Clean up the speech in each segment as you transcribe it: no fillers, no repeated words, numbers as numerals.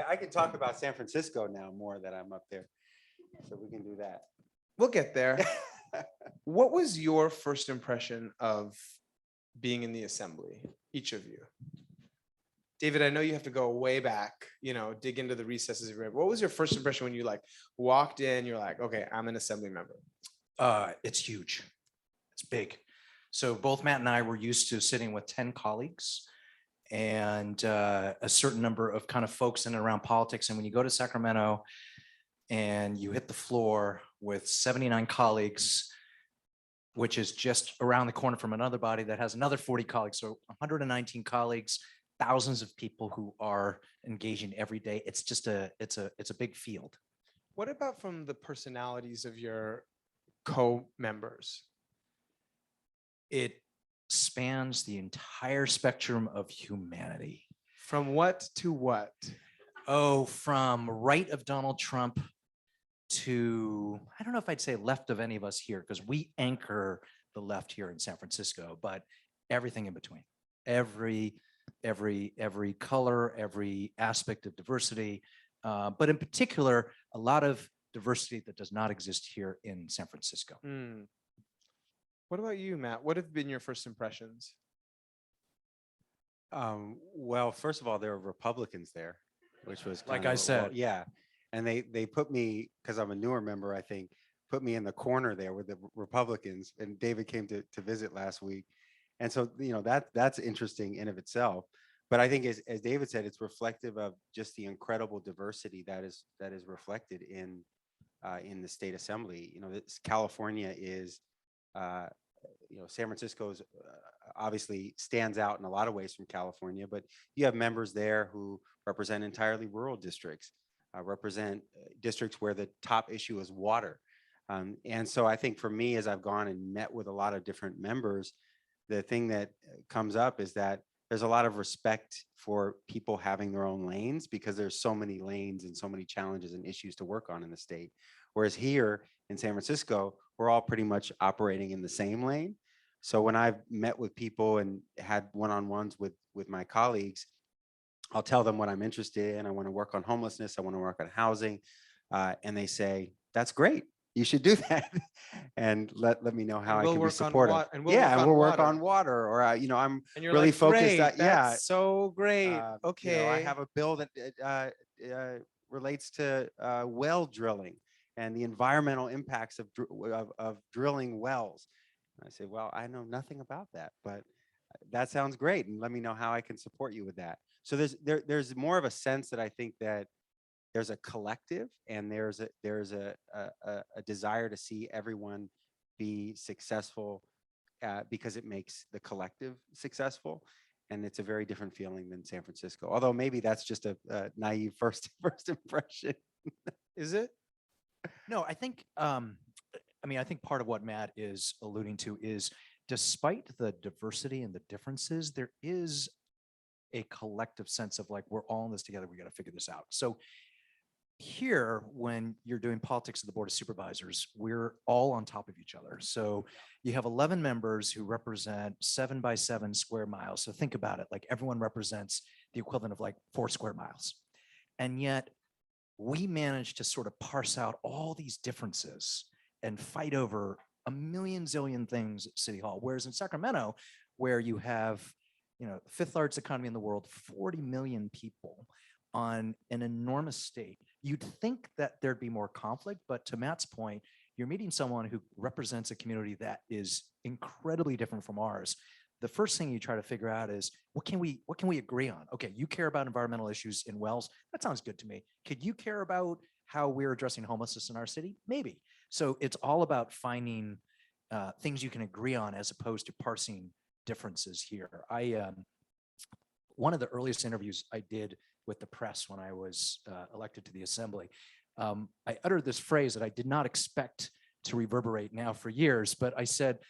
I can talk about San Francisco now more that I'm up there. So we can do that. We'll get there. What was your first impression of being in the assembly, each of you? David, I know you have to go way back, dig into the recesses of your memory. What was your first impression when you like walked in, you're like, okay, I'm an assembly member? It's huge. It's big. So both Matt and I were used to sitting with 10 colleagues and a certain number of kind of folks in and around politics. And when you go to Sacramento and you hit the floor with 79 colleagues, which is just around the corner from another body that has another 40 colleagues. So 119 colleagues, thousands of people who are engaging every day. It's just it's a big field. What about from the personalities of your co-members? It spans the entire spectrum of humanity. From what to what? Oh, from right of Donald Trump to, I don't know if I'd say left of any of us here, because we anchor the left here in San Francisco, but everything in between, every color, every aspect of diversity, but in particular, a lot of diversity that does not exist here in San Francisco. What about you, Matt? What have been your first impressions? Well, first of all, there were Republicans there, which was like I said, yeah. And they put me, because I'm a newer member, I think, put me in the corner there with the Republicans. And David came to visit last week. And so, that's interesting in of itself. But I think as David said, it's reflective of just the incredible diversity that is reflected in the state assembly. California is, San Francisco is obviously stands out in a lot of ways from California, but you have members there who represent entirely rural districts, represent districts where the top issue is water. And so I think for me, as I've gone and met with a lot of different members, the thing that comes up is that there's a lot of respect for people having their own lanes, because there's so many lanes and so many challenges and issues to work on in the state. Whereas here in San Francisco, we're all pretty much operating in the same lane. So when I've met with people and had one-on-ones with my colleagues, I'll tell them what I'm interested in. I want to work on homelessness. I want to work on housing. And they say, that's great. You should do that. And let me know how I can be supportive. And we'll work on water. Or, I'm really like, focused on, that's so great. Okay. I have a bill that relates to well drilling and the environmental impacts of drilling wells. And I say, well, I know nothing about that, but that sounds great. And let me know how I can support you with that. So there's more of a sense that I think that there's a collective, and there's a desire to see everyone be successful because it makes the collective successful. And it's a very different feeling than San Francisco. Although maybe that's just a naive first impression. Is it? No, I think, I think part of what Matt is alluding to is, despite the diversity and the differences, there is a collective sense of like, we're all in this together. We got to figure this out. So here, when you're doing politics at the Board of Supervisors, we're all on top of each other. So you have 11 members who represent 7 by 7 square miles. So think about it, like everyone represents the equivalent of like 4 square miles. And yet we managed to sort of parse out all these differences and fight over a million zillion things at City Hall. Whereas in Sacramento, where you have, the 5th largest economy in the world, 40 million people on an enormous state, you'd think that there'd be more conflict. But to Matt's point, you're meeting someone who represents a community that is incredibly different from ours. The first thing you try to figure out is, what can we agree on? Okay, you care about environmental issues in wells. That sounds good to me. Could you care about how we're addressing homelessness in our city? Maybe. So it's all about finding things you can agree on as opposed to parsing differences here. One of the earliest interviews I did with the press when I was elected to the assembly, I uttered this phrase that I did not expect to reverberate now for years, but I said,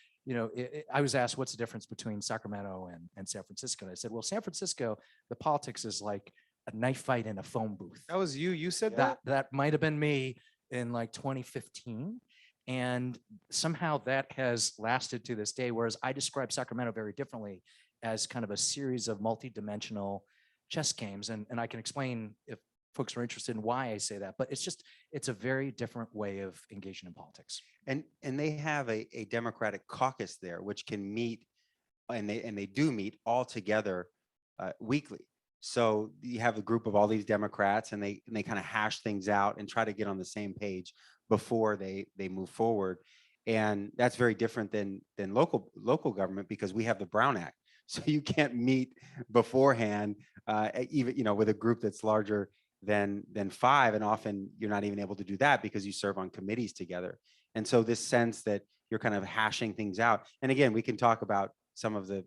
I was asked, what's the difference between Sacramento and San Francisco? And I said, well, San Francisco, the politics is like a knife fight in a phone booth. That was you. You said that? That might have been me in like 2015. And somehow that has lasted to this day, whereas I describe Sacramento very differently, as kind of a series of multi-dimensional chess games. And I can explain, if folks are interested in why I say that, but it's a very different way of engaging in politics. And they have a Democratic caucus there, which can meet, and they do meet all together weekly. So you have a group of all these Democrats, and they kind of hash things out and try to get on the same page before they move forward. And that's very different than local government, because we have the Brown Act. So you can't meet beforehand, even with a group that's larger than 5, and often you're not even able to do that because you serve on committees together. And so this sense that you're kind of hashing things out. And again, we can talk about some of the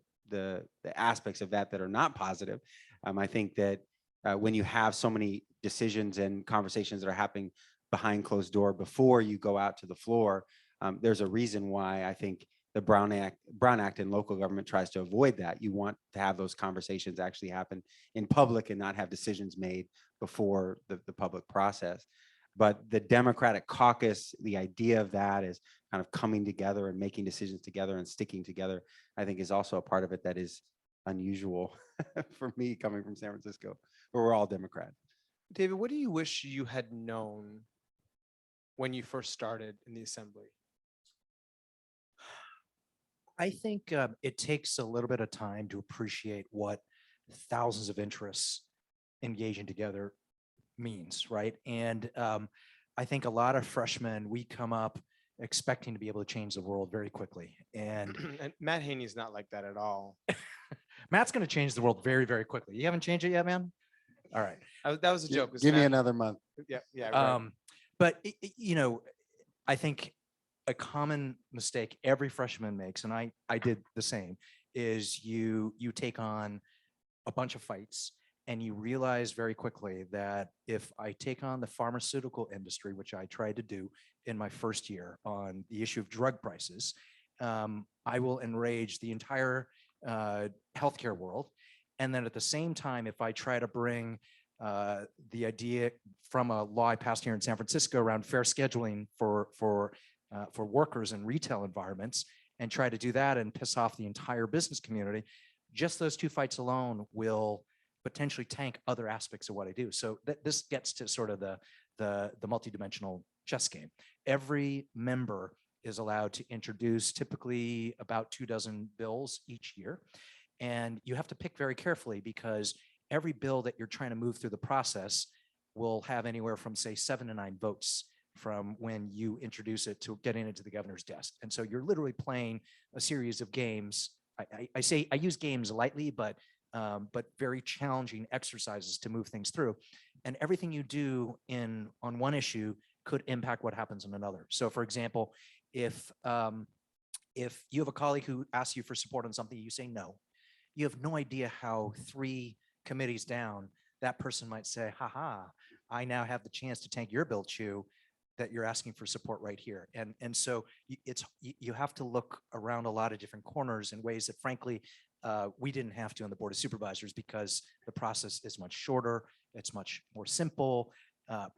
aspects of that are not positive. I think that when you have so many decisions and conversations that are happening behind closed door before you go out to the floor, there's a reason why I think the Brown Act in local government tries to avoid that. You want to have those conversations actually happen in public and not have decisions made before the public process. But the Democratic caucus, the idea of that is kind of coming together and making decisions together and sticking together, I think is also a part of it that is unusual for me, coming from San Francisco, where we're all Democrat. David, what do you wish you had known when you first started in the assembly? I think it takes a little bit of time to appreciate what thousands of interests engaging together means, right? And I think a lot of freshmen, we come up expecting to be able to change the world very quickly. And And Matt Haney's not like that at all. Matt's going to change the world very, very quickly. You haven't changed it yet, man? All right. That was a joke. 'cause Give me Matt- another month. Yeah, yeah. Right. But I think a common mistake every freshman makes, and I did the same, is you take on a bunch of fights and you realize very quickly that if I take on the pharmaceutical industry, which I tried to do in my first year on the issue of drug prices, I will enrage the entire healthcare world. And then at the same time, if I try to bring the idea from a law I passed here in San Francisco around fair scheduling for workers in retail environments, and try to do that and piss off the entire business community, just those 2 fights alone will potentially tank other aspects of what I do. So this gets to sort of the multidimensional chess game. Every member is allowed to introduce typically about 24 bills each year. And you have to pick very carefully, because every bill that you're trying to move through the process will have anywhere from, say, 7 to 9 votes from when you introduce it to getting it to the governor's desk. And so you're literally playing a series of games. I use games lightly, but very challenging exercises to move things through. And everything you do on one issue could impact what happens on another. So, for example, if you have a colleague who asks you for support on something, you say no. You have no idea how 3 committees down that person might say, haha, I now have the chance to tank your bill, Chiu, that you're asking for support right here. And so you have to look around a lot of different corners in ways that, frankly, we didn't have to on the Board of Supervisors, because the process is much shorter. It's much more simple.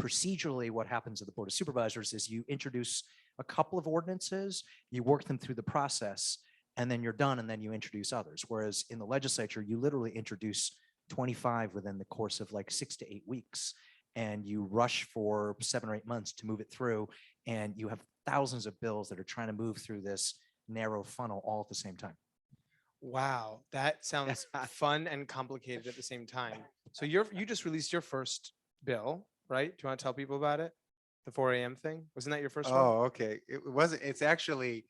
Procedurally, what happens at the Board of Supervisors is you introduce a couple of ordinances, you work them through the process, and then you're done, and then you introduce others. Whereas in the legislature, you literally introduce 25 within the course of like 6 to 8 weeks, and you rush for 7 or 8 months to move it through, and you have thousands of bills that are trying to move through this narrow funnel all at the same time. Wow, that sounds fun and complicated at the same time. So you just released your first bill, right? Do you want to tell people about it? The 4 a.m. thing? Wasn't that your first one? Oh, okay. It wasn't. It's actually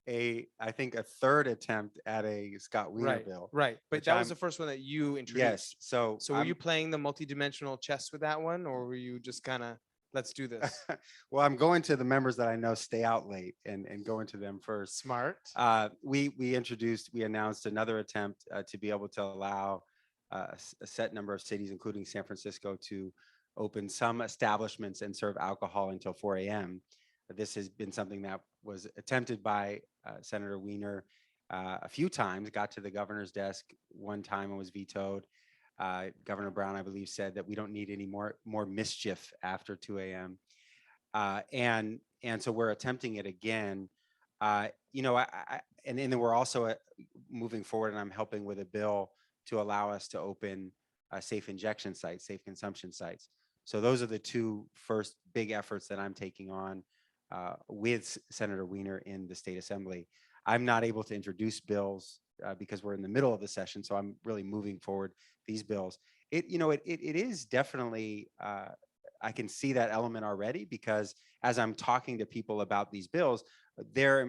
I think a third attempt at a Scott Wiener Right, bill. right. But which that was I'm- the first one that you introduced. Yes. So So were I'm- you playing the multidimensional chess with that one, or were you just kind of, let's do this? well, I'm going to the members that I know stay out late and going to them first. Smart. We announced another attempt to be able to allow a set number of cities, including San Francisco, to open some establishments and serve alcohol until 4 a.m. This has been something that was attempted by Senator Wiener a few times, got to the governor's desk one time and was vetoed. Governor Brown, I believe, said that we don't need any more mischief after 2 a.m. And so we're attempting it again. And then we're also moving forward, and I'm helping with a bill to allow us to open safe injection sites, safe consumption sites. So those are the two first big efforts that I'm taking on with Senator Wiener in the state assembly. I'm not able to introduce bills because we're in the middle of the session, so I'm really moving forward these bills. It is definitely I can see that element already, because as I'm talking to people about these bills, they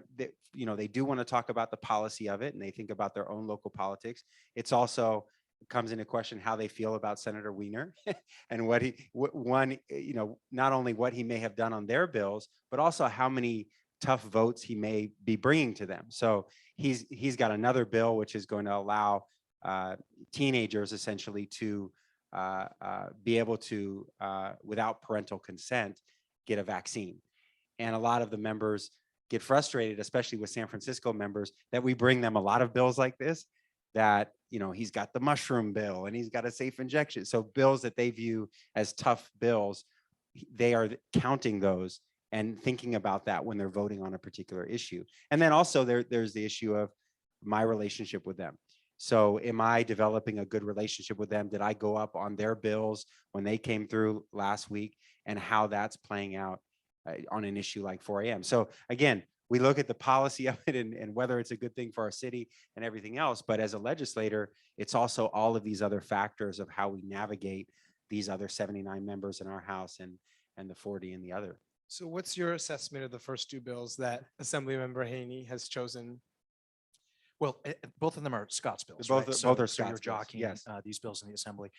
do want to talk about the policy of it, and they think about their own local politics. It's also comes into question how they feel about Senator Wiener and not only what he may have done on their bills, but also how many tough votes he may be bringing to them. So he's got another bill which is going to allow teenagers essentially to be able to, without parental consent, get a vaccine. And a lot of the members get frustrated, especially with San Francisco members, that we bring them a lot of bills like this, that, he's got the mushroom bill and he's got a safe injection. So bills that they view as tough bills, they are counting those and thinking about that when they're voting on a particular issue. And then also there's the issue of my relationship with them. So am I developing a good relationship with them? Did I go up on their bills when they came through last week, and how that's playing out on an issue like 4 a.m. So again, we look at the policy of it and whether it's a good thing for our city and everything else. But as a legislator, it's also all of these other factors of how we navigate these other 79 members in our House and the 40 in the other. So what's your assessment of the first two bills that Assemblymember Haney has chosen? Well, both of them are Scott's bills. Both right? are So Scott's you're bills, jockeying yes. These bills in the assembly.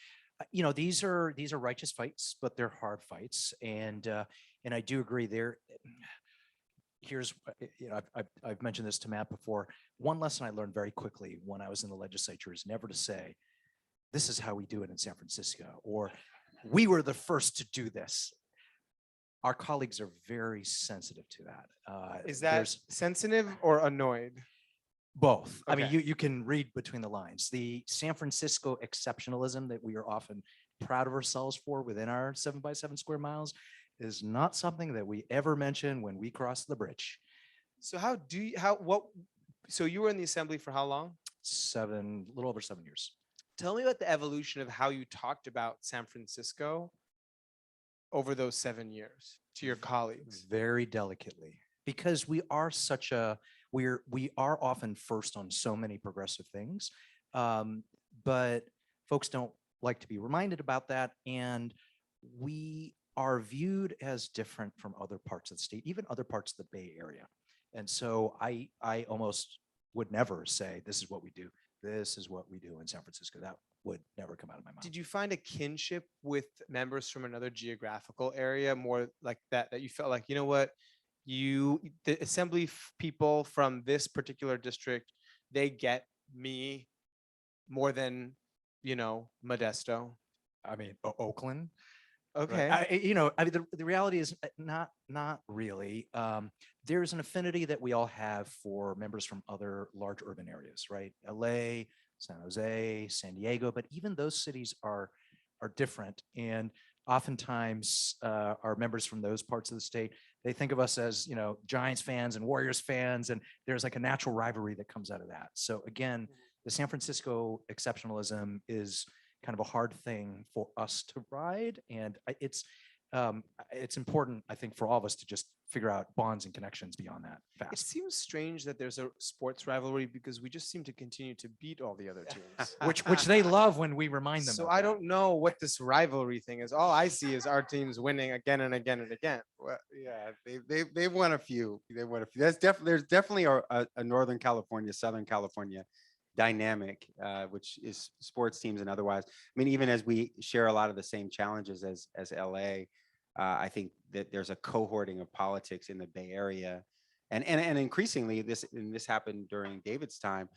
These are righteous fights, but they're hard fights, and I do agree. Here's I've mentioned this to Matt before. One lesson I learned very quickly when I was in the legislature is never to say, "This is how we do it in San Francisco," or "We were the first to do this." Our colleagues are very sensitive to that. Is that sensitive or annoyed? Both. I mean, Okay. you can read between the lines. The San Francisco exceptionalism that we are often proud of ourselves for within our 7x7 square miles is not something that we ever mention when we cross the bridge. So so you were in the assembly for how long? A little over 7 years. Tell me about the evolution of how you talked about San Francisco over those 7 years to your colleagues. Very delicately, because we are we are often first on so many progressive things, but folks don't like to be reminded about that, and we are viewed as different from other parts of the state, even other parts of the Bay Area. And so I almost would never say, "This is what we do. This is what we do in San Francisco." That would never come out of my mouth. Did you find a kinship with members from another geographical area, more like that you felt like, you know what, the assembly people from this particular district, they get me more than, Modesto? I mean, Oakland. Okay. I mean, the reality is not really. There's an affinity that we all have for members from other large urban areas, right? LA, San Jose, San Diego, but even those cities are different. And oftentimes our members from those parts of the state, they think of us as, Giants fans and Warriors fans, and there's like a natural rivalry that comes out of that. So again, the San Francisco exceptionalism is kind of a hard thing for us to ride, and it's important, I think, for all of us to just figure out bonds and connections beyond that It fast. seems strange that there's a sports rivalry because we just seem to continue to beat all the other teams. which they love when we remind them. So of I that. don't know what this rivalry thing is. All I see is our teams winning again and again and again. Well, yeah, they've won a few. They won a few. There's definitely a Northern California, Southern California dynamic, which is sports teams and otherwise. I mean, even as we share a lot of the same challenges as LA, I think that there's a cohorting of politics in the Bay Area, and increasingly this happened during David's time.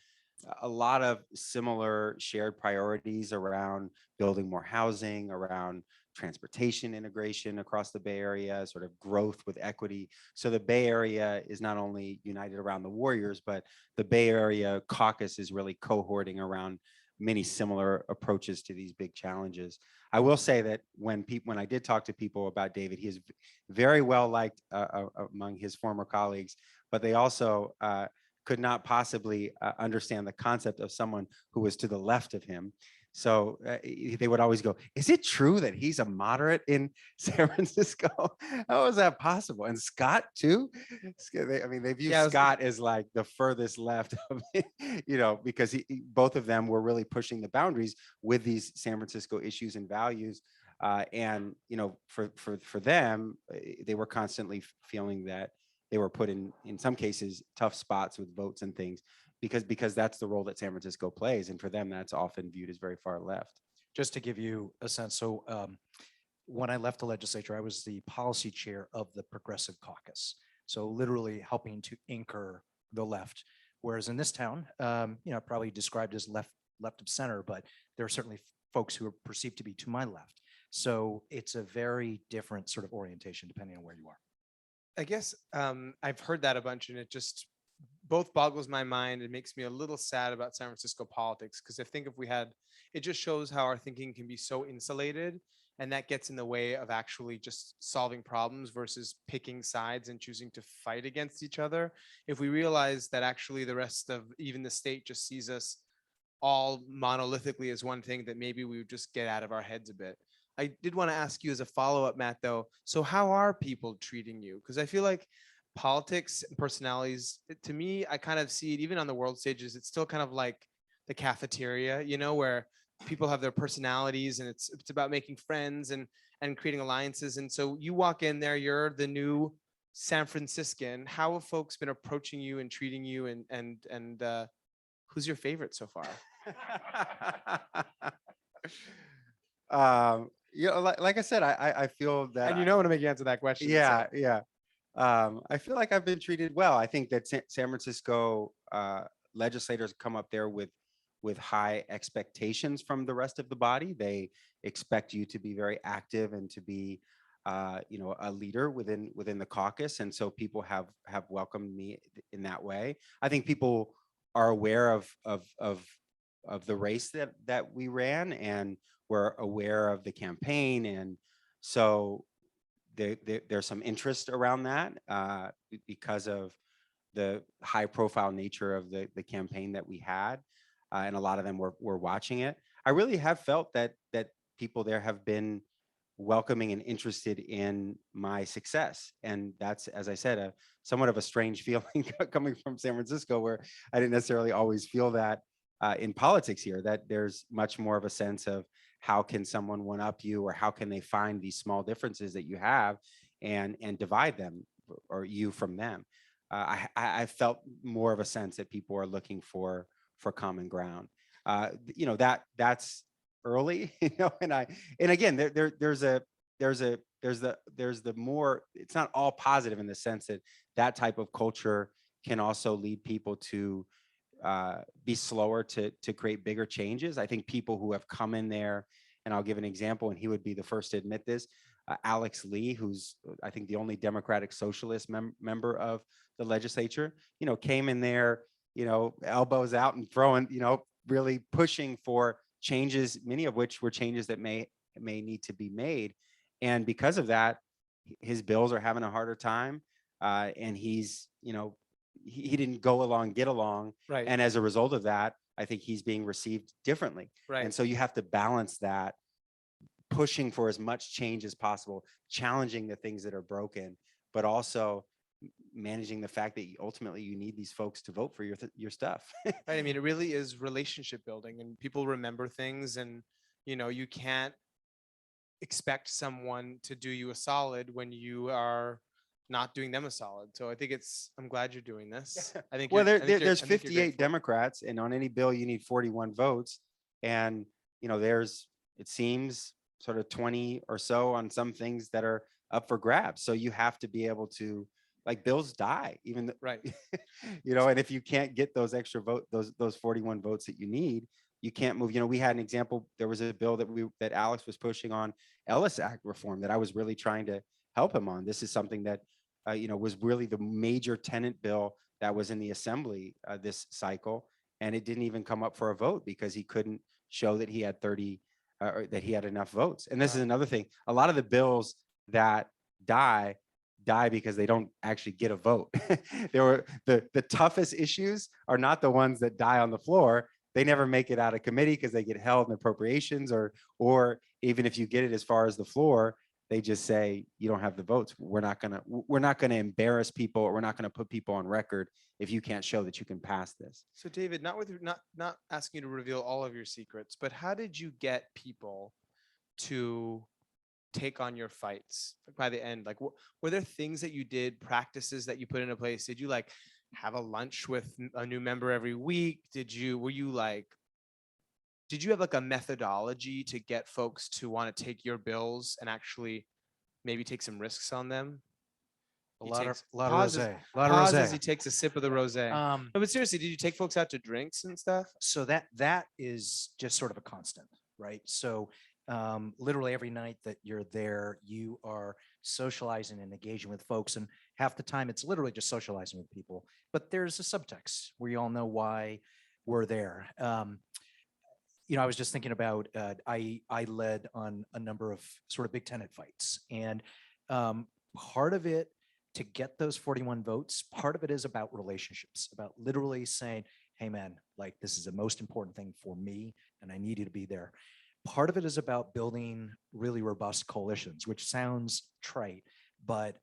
A lot of similar shared priorities around building more housing, around transportation integration across the Bay Area, sort of growth with equity. So the Bay Area is not only united around the Warriors, but the Bay Area caucus is really cohorting around many similar approaches to these big challenges. I will say that when I did talk to people about David, he is very well liked among his former colleagues, but they also could not possibly understand the concept of someone who was to the left of him. So they would always go, is it true that he's a moderate in San Francisco? How is that possible? And Scott too? I mean, they view Yeah, Scott as like the furthest left of it, because both of them were really pushing the boundaries with these San Francisco issues and values. And, for them, they were constantly feeling that they were put in some cases, tough spots with votes and things, because that's the role that San Francisco plays. And for them, that's often viewed as very far left. Just to give you a sense, so when I left the legislature, I was the policy chair of the Progressive Caucus. So literally helping to anchor the left. Whereas in this town, probably described as left of center, but there are certainly folks who are perceived to be to my left. So it's a very different sort of orientation depending on where you are. I guess I've heard that a bunch, and it just both boggles my mind. It makes me a little sad about San Francisco politics, because I think if we had, it just shows how our thinking can be so insulated, and that gets in the way of actually just solving problems versus picking sides and choosing to fight against each other. If we realize that actually the rest of even the state just sees us all monolithically as one thing, that maybe we would just get out of our heads a bit. I did want to ask you as a follow-up, Matt, though, so how are people treating you? Because I feel like politics and personalities, to me, I kind of see it even on the world stages. It's still kind of like the cafeteria, where people have their personalities, and it's about making friends and creating alliances. And so you walk in there, you're the new San Franciscan. How have folks been approaching you and treating you, and who's your favorite so far? Like I said, I feel that. And I want to make you answer that question. Yeah, so. yeah. I feel like I've been treated well. I think that San Francisco legislators come up there with high expectations from the rest of the body. They expect you to be very active and to be, a leader within the caucus. And so people have welcomed me in that way. I think people are aware of the race that we ran, and were aware of the campaign, and so there's some interest around that because of the high profile nature of the campaign that we had, and a lot of them were watching it. I really have felt that people there have been welcoming and interested in my success, and that's, as I said, somewhat of a strange feeling coming from San Francisco, where I didn't necessarily always feel that in politics here, that there's much more of a sense of how can someone one up you, or how can they find these small differences that you have and divide them, or you from them. I felt more of a sense that people are looking for common ground. That's early, and again, there's the more, it's not all positive in the sense that type of culture can also lead people to be slower to create bigger changes. I think people who have come in there, and I'll give an example, and he would be the first to admit this, Alex Lee, who's I think the only Democratic Socialist member of the legislature, came in there, elbows out and throwing, really pushing for changes, many of which were changes that may need to be made. And because of that, his bills are having a harder time. And he's, he didn't get along. Right. And as a result of that, I think he's being received differently. Right. And so you have to balance that, pushing for as much change as possible, challenging the things that are broken, but also managing the fact that ultimately you need these folks to vote for your stuff. Right. I mean, it really is relationship building, and people remember things, and you can't expect someone to do you a solid when you are not doing them a solid. So I think I'm glad you're doing this. I think well, there's 58 Democrats, and on any bill you need 41 votes, and it seems sort of 20 or so on some things that are up for grabs. So you have to be able to, like, bills die, even right. And if you can't get those extra those 41 votes that you need, you can't move. We had an example. There was a bill that Alex was pushing on, Ellis Act reform, that I was really trying to help him on. This is something that was really the major tenant bill that was in the assembly this cycle, and it didn't even come up for a vote because he couldn't show that he had 30 or that he had enough votes. And this is another thing. A lot of the bills that die because they don't actually get a vote. The toughest issues are not the ones that die on the floor. they never make it out of committee because they get held in appropriations, or even if you get it as far as the floor, they just say you don't have the votes. We're not gonna embarrass people, or we're not gonna put people on record if you can't show that you can pass this. So David, not asking you to reveal all of your secrets, but how did you get people to take on your fights by the end? Like, were there things that you did, practices that you put into place? Did you like have a lunch with a new member every week? Did you have like a methodology to get folks to want to take your bills and actually maybe take some risks on them? A He lot of takes- rosé. A lot of Pauses, he rosé. takes a sip of the rosé. No, but seriously, did you take folks out to drinks and stuff? So that is just sort of a constant, right? So literally every night that you're there, you are socializing and engaging with folks, and half the time it's literally just socializing with people. But there's a subtext where you all know why we're there. I was just thinking about I led on a number of sort of big tenant fights, and part of it, to get those 41 votes, part of it is about relationships, about literally saying, hey man, like this is the most important thing for me and I need you to be there. Part of it is about building really robust coalitions, which sounds trite, but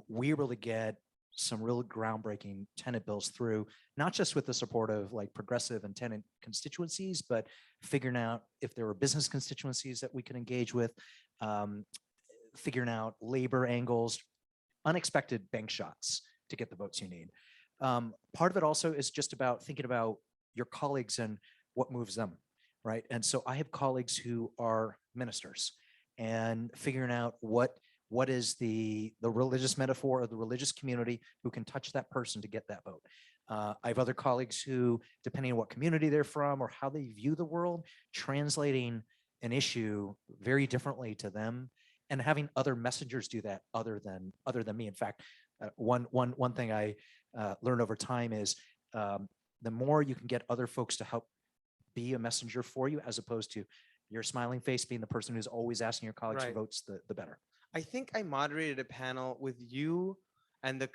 we really get some real groundbreaking tenant bills through, not just with the support of like progressive and tenant constituencies, but figuring out if there were business constituencies that we could engage with, figuring out labor angles, unexpected bank shots to get the votes you need. Part of it also is just about thinking about your colleagues and what moves them, right? And so I have colleagues who are ministers, and figuring out what is the religious metaphor of the religious community who can touch that person to get that vote. I have other colleagues who, depending on what community they're from or how they view the world, translating an issue very differently to them, and having other messengers do that other than me. In fact, one thing I learned over time is the more you can get other folks to help be a messenger for you, as opposed to your smiling face being the person who's always asking your colleagues for Right. votes, the better. I think I moderated a panel with you and the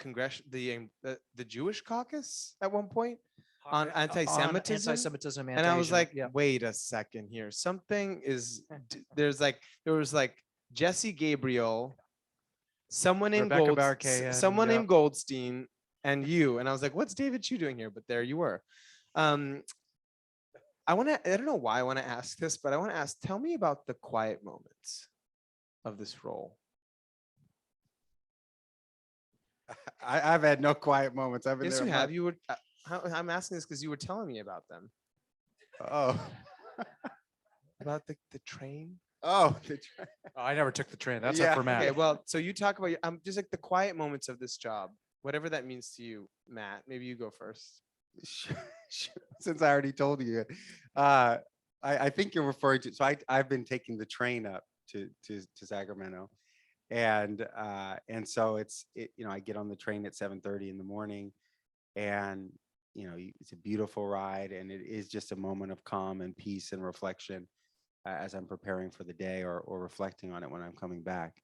the Jewish caucus at one point on anti-Semitism. Anti-Semitism, And I was anti-Asian, like, yeah. wait a second here. Something is, there was like Jesse Gabriel, someone named Rebecca Barkay, someone yeah. named Goldstein, and you. And I was like, what's David Chiu doing here? But there you were. I don't know why I want to ask this, but I want to ask, tell me about the quiet moments of this role. I've had no quiet moments. I've been Yes, there. you have. You were. I'm asking this because you were telling me about them. Oh. About the train. Oh. Oh, I never took the train. That's Yeah. up for Matt. Okay, well, so you talk about just like the quiet moments of this job, whatever that means to you, Matt. Maybe you go first. Since I already told you, I think you're referring to. So I've been taking the train up to Sacramento, and so I get on the train at 7:30 in the morning, and it's a beautiful ride, and it is just a moment of calm and peace and reflection as I'm preparing for the day, or reflecting on it when I'm coming back.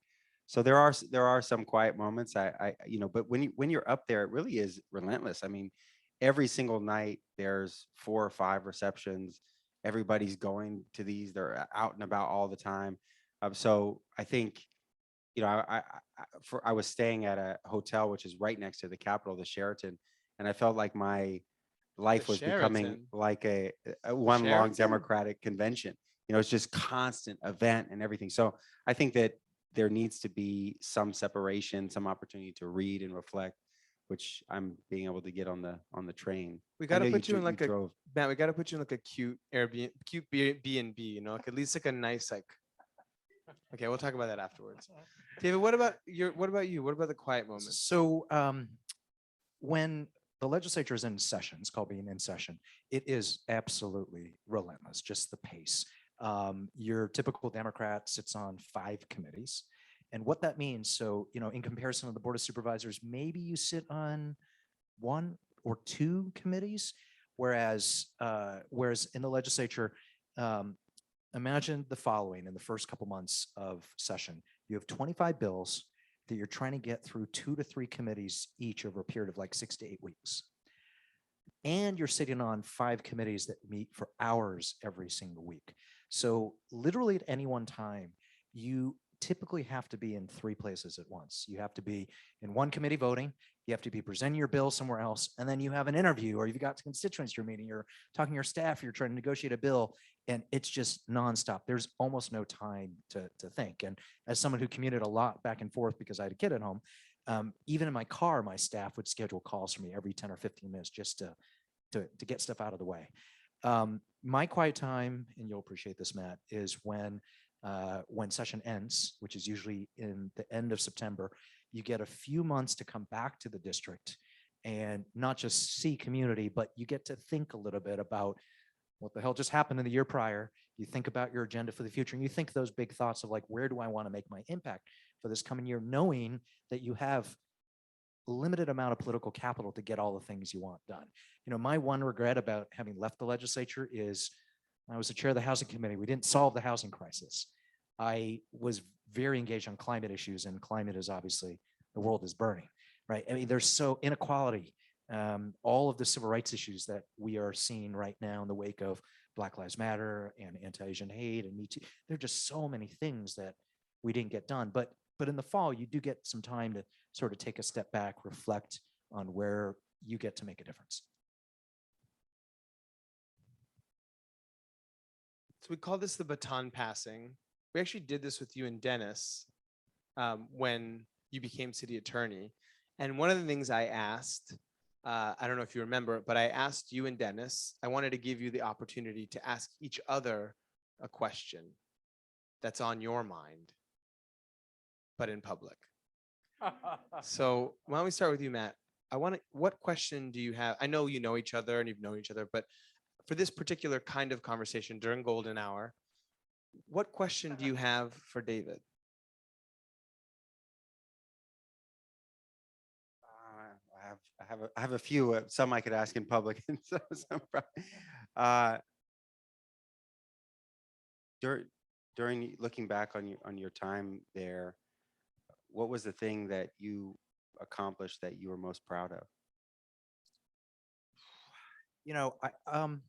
So there are some quiet moments. But when you're up there, it really is relentless. I mean, every single night there's 4 or 5 receptions. Everybody's going to these. They're out and about all the time. So I think, I was staying at a hotel which is right next to the Capitol, the Sheraton, and I felt like my life The was becoming Sheraton? like a one long Sheraton? Democratic convention. It's just constant event and everything. So I think that there needs to be some separation, some opportunity to read and reflect, which I'm being able to get on the train. We I got to know put you in dro- like a drove. Matt. We got to put you in like a cute Airbnb, cute B&B. Like at least like a nice like. Okay, we'll talk about that afterwards. David, what about you? What about the quiet moments? So when the legislature is in session, it's called being in session, it is absolutely relentless, just the pace. Your typical Democrat sits on 5 committees. And what that means, so, in comparison to the Board of Supervisors, maybe you sit on 1 or 2 committees, whereas in the legislature, imagine the following: in the first couple months of session, you have 25 bills that you're trying to get through 2 to 3 committees each over a period of like 6 to 8 weeks. and you're sitting on 5 committees that meet for hours every single week. So literally at any one time, you typically have to be in 3 places at once. You have to be in one committee voting, you have to be presenting your bill somewhere else, and then you have an interview, or you've got constituents you're meeting, you're talking to your staff, you're trying to negotiate a bill, and it's just nonstop. There's almost no time to think. And as someone who commuted a lot back and forth because I had a kid at home, even in my car, my staff would schedule calls for me every 10 or 15 minutes just to get stuff out of the way. My quiet time, and you'll appreciate this, Matt, is when session ends, which is usually in the end of September. You get a few months to come back to the district and not just see community, but you get to think a little bit about what the hell just happened in the year prior. You think about your agenda for the future, and you think those big thoughts of like, where do I want to make my impact for this coming year, knowing that you have a limited amount of political capital to get all the things you want done. You know, my one regret about having left the legislature is I was the chair of the housing committee. We didn't solve the housing crisis. I was very engaged on climate issues, and climate is obviously, the world is burning, right? I mean, there's so inequality, all of the civil rights issues that we are seeing right now in the wake of Black Lives Matter and anti-Asian hate and Me Too. There are just so many things that we didn't get done. But in the fall, you do get some time to sort of take a step back, reflect on where you get to make a difference. So we call this the baton passing. We actually did this with you and Dennis when you became city attorney. And one of the things I asked, I don't know if you remember, but I asked you and Dennis, I wanted to give you the opportunity to ask each other a question that's on your mind, but in public. So why don't we start with you, Matt? What question do you have? I know you know each other and you've known each other, but for this particular kind of conversation during golden hour, what question do you have for David? I have a few. Some I could ask in public, and some during looking back on your time there, what was the thing that you accomplished that you were most proud of? You know, I'd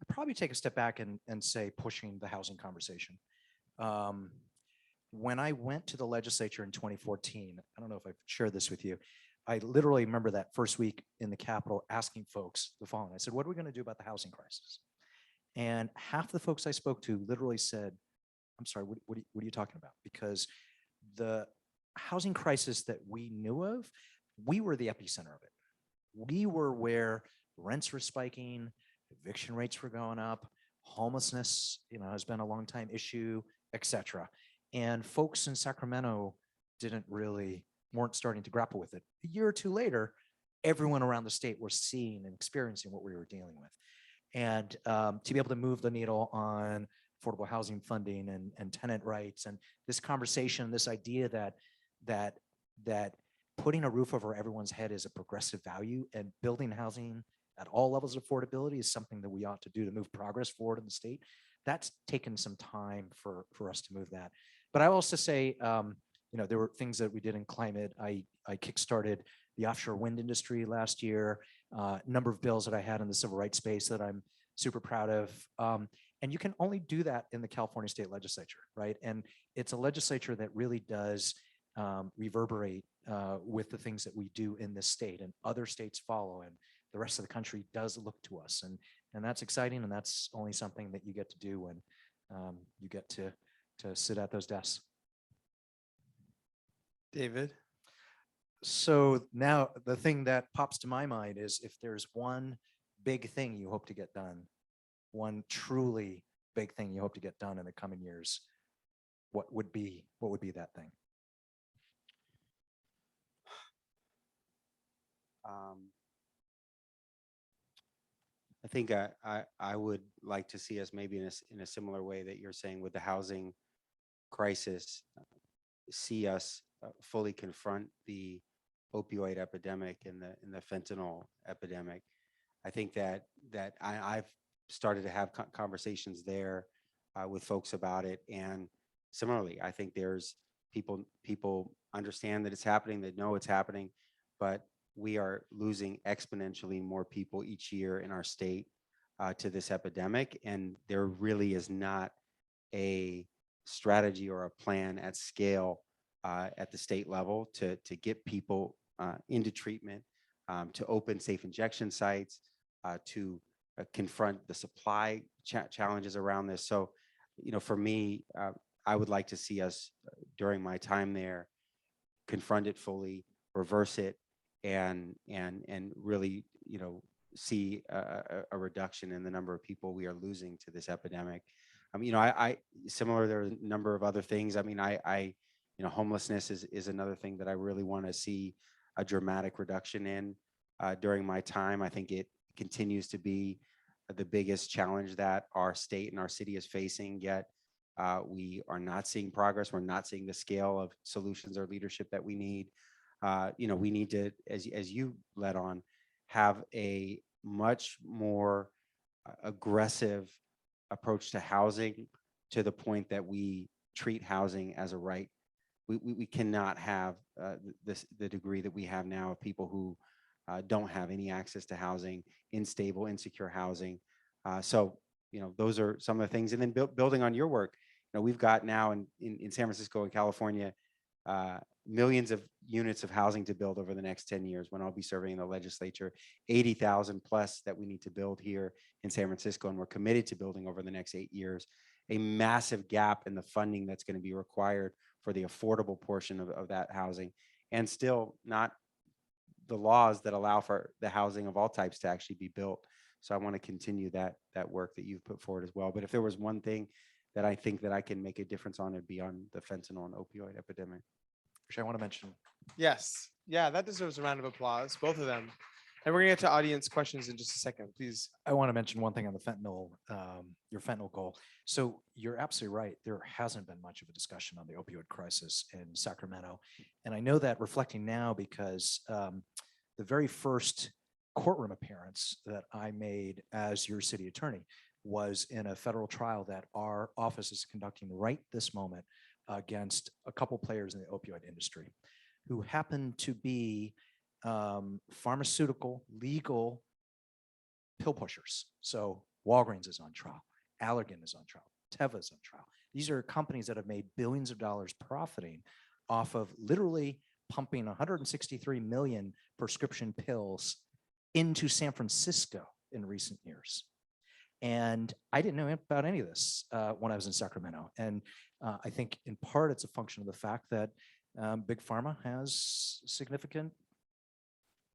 probably take a step back and say pushing the housing conversation. When I went to the legislature in 2014, I don't know if I've shared this with you, I literally remember that first week in the Capitol asking folks the following. I said, what are we going to do about the housing crisis? And half the folks I spoke to literally said, I'm sorry, what are you talking about? Because the housing crisis that we knew of, we were the epicenter of it. We were where rents were spiking, eviction rates were going up, homelessness, has been a long time issue, et cetera. And folks in Sacramento weren't starting to grapple with it. A year or two later, everyone around the state was seeing and experiencing what we were dealing with. And to be able to move the needle on affordable housing funding and tenant rights, and this conversation, this idea that putting a roof over everyone's head is a progressive value, and building housing at all levels of affordability is something that we ought to do to move progress forward in the state. That's taken some time for us to move that. But I also say, there were things that we did in climate. I kickstarted the offshore wind industry last year, a number of bills that I had in the civil rights space that I'm super proud of. And you can only do that in the California state legislature, right? And it's a legislature that really does reverberate with the things that we do in this state, and other states follow, and the rest of the country does look to us. And that's exciting, and that's only something that you get to do when you get to sit at those desks. David? So now the thing that pops to my mind is, if there's one big thing you hope to get done, one truly big thing you hope to get done in the coming years, what would be that thing? I think I would like to see us maybe in a similar way that you're saying with the housing crisis, see us fully confront the opioid epidemic and the fentanyl epidemic. I think that I've started to have conversations there with folks about it, and similarly, I think there's people understand that it's happening, that know it's happening, but we are losing exponentially more people each year in our state to this epidemic. And there really is not a strategy or a plan at scale at the state level to get people into treatment, to open safe injection sites, to confront the supply challenges around this. So, for me, I would like to see us during my time there confront it fully, reverse it, and really, see a reduction in the number of people we are losing to this epidemic. I similar, there are a number of other things. Homelessness is another thing that I really want to see a dramatic reduction in during my time. I think it continues to be the biggest challenge that our state and our city is facing, yet we are not seeing progress. We're not seeing the scale of solutions or leadership that we need. We need to, as you led on, have a much more aggressive approach to housing, to the point that we treat housing as a right. We cannot have the degree that we have now of people who don't have any access to housing, unstable, insecure housing. So, those are some of the things. And then building on your work, we've got now in San Francisco and California, millions of units of housing to build over the next 10 years when I'll be serving in the legislature, 80,000 plus that we need to build here in San Francisco. And we're committed to building over the next 8 years, a massive gap in the funding that's going to be required for the affordable portion of that housing, and still not the laws that allow for the housing of all types to actually be built. So I want to continue that work that you've put forward as well. But if there was one thing that I think that I can make a difference on, it'd be on the fentanyl and opioid epidemic. Which I want to mention. Yes. Yeah, that deserves a round of applause, both of them. And we're gonna get to audience questions in just a second, please. I want to mention one thing on the fentanyl, your fentanyl goal. So you're absolutely right. There hasn't been much of a discussion on the opioid crisis in Sacramento. And I know that reflecting now because the very first courtroom appearance that I made as your city attorney was in a federal trial that our office is conducting right this moment against a couple players in the opioid industry who happen to be pharmaceutical legal pill pushers. So Walgreens is on trial, Allergan is on trial, Teva is on trial. These are companies that have made billions of dollars profiting off of literally pumping 163 million prescription pills into San Francisco in recent years. And I didn't know about any of this when I was in Sacramento. And I think in part it's a function of the fact that Big Pharma has significant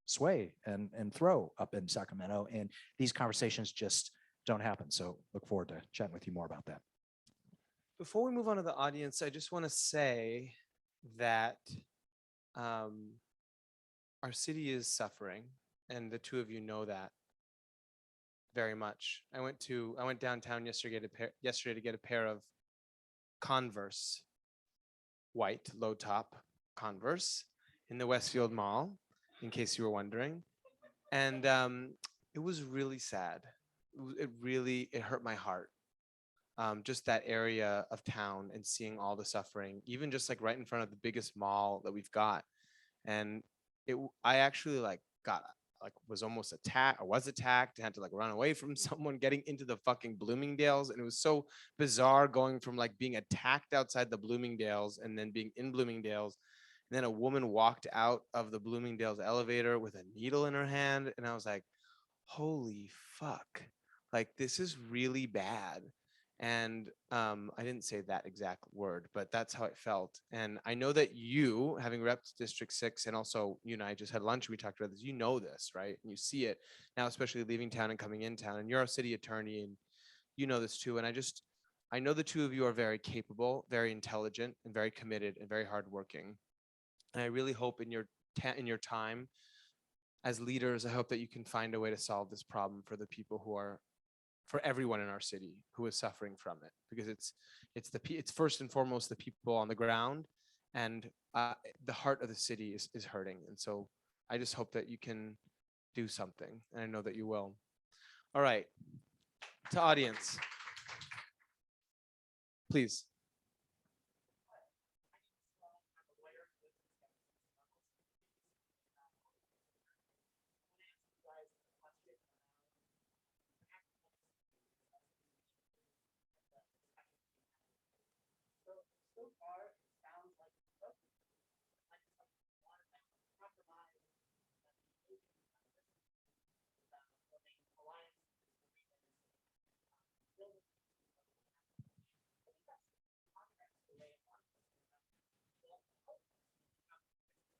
sway and throw up in Sacramento, and these conversations just don't happen. So look forward to chatting with you more about that. Before we move on to the audience, I just want to say that our city is suffering, and the two of you know that very much. I went downtown yesterday to get a pair of Converse, white low top Converse in the Westfield Mall, in case you were wondering. And it was really sad. It hurt my heart. Just that area of town and seeing all the suffering, even just like right in front of the biggest mall that we've got. And I actually was almost attacked. I was attacked, had to run away from someone getting into the fucking Bloomingdale's. And it was so bizarre going from being attacked outside the Bloomingdale's and then being in Bloomingdale's. And then a woman walked out of the Bloomingdale's elevator with a needle in her hand. And I was like, holy fuck, this is really bad. And I didn't say that exact word, but that's how it felt. And I know that you, having repped District 6, and also you and I just had lunch, we talked about this, this, right? And you see it now, especially leaving town and coming in town, and you're a city attorney and you know this too. And I know the two of you are very capable, very intelligent, and very committed and very hardworking. And I really hope in your time as leaders, I hope that you can find a way to solve this problem for the people for everyone in our city who is suffering from it, because it's first and foremost the people on the ground, and the heart of the city is hurting. And so I just hope that you can do something, and I know that you will. All right, to audience, please.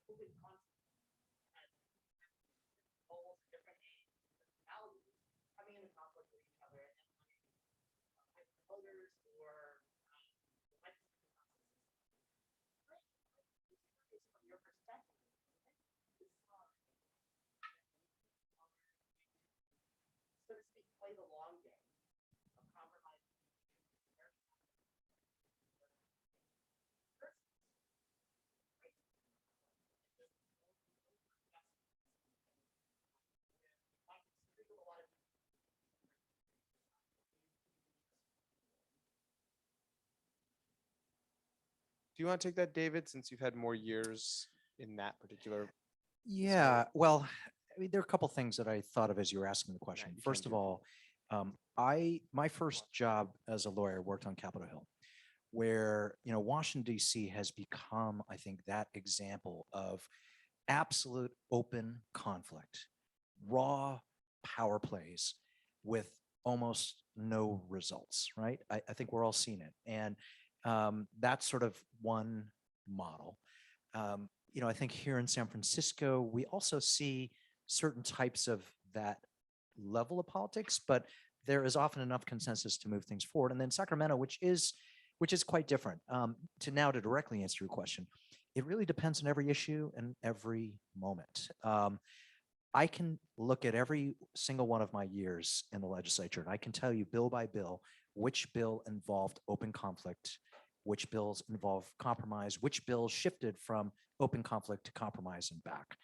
open conflict and goals, different aims, different values coming into conflict with each other, and then when voters or the legislative processes from your perspective, this so to speak, play the long game of compromise. Do you want to take that, David, since you've had more years in that particular? Yeah, well, I mean, there are a couple things that I thought of as you were asking the question. you First can of do. all, my first job as a lawyer worked on Capitol Hill, where Washington D.C. has become, I think, that example of absolute open conflict, raw power plays with almost no results. Right? I think we're all seeing it, and that's sort of one model. I think here in San Francisco, we also see certain types of that level of politics, but there is often enough consensus to move things forward. And then Sacramento, which is quite different. To directly answer your question, it really depends on every issue and every moment. I can look at every single one of my years in the legislature, and I can tell you bill by bill which bill involved open conflict, which bills involve compromise, which bills shifted from open conflict to compromise and back.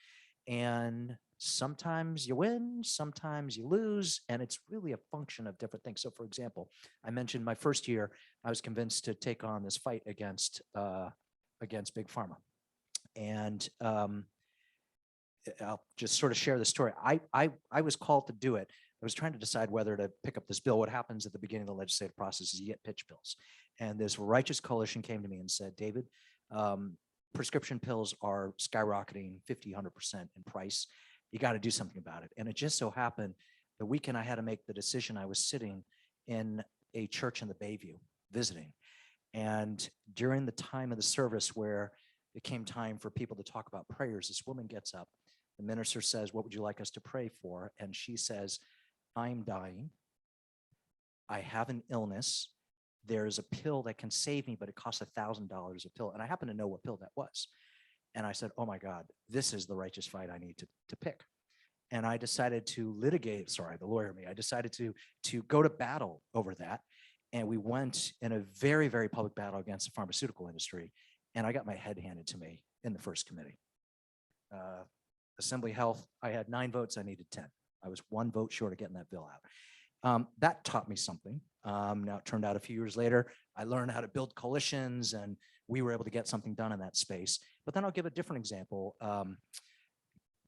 And sometimes you win, sometimes you lose, and it's really a function of different things. So for example, I mentioned my first year, I was convinced to take on this fight against Big Pharma. And I'll just sort of share the story. I was called to do it. I was trying to decide whether to pick up this bill. What happens at the beginning of the legislative process is you get pitch bills. And this righteous coalition came to me and said, David, prescription pills are skyrocketing 50, 100% in price. You got to do something about it. And it just so happened the weekend I had to make the decision, I was sitting in a church in the Bayview visiting. And during the time of the service where it came time for people to talk about prayers, this woman gets up. The minister says, what would you like us to pray for? And she says, I'm dying. I have an illness. There's a pill that can save me, but it costs $1,000 a pill. And I happen to know what pill that was. And I said, oh my God, this is the righteous fight I need to pick. And I decided to litigate, sorry, the lawyer me, I decided to go to battle over that. And we went in a very, very public battle against the pharmaceutical industry. And I got my head handed to me in the first committee. Assembly Health, I had 9 votes, I needed 10. I was 1 vote short of getting that bill out. That taught me something. Now it turned out a few years later, I learned how to build coalitions and we were able to get something done in that space. But then I'll give a different example.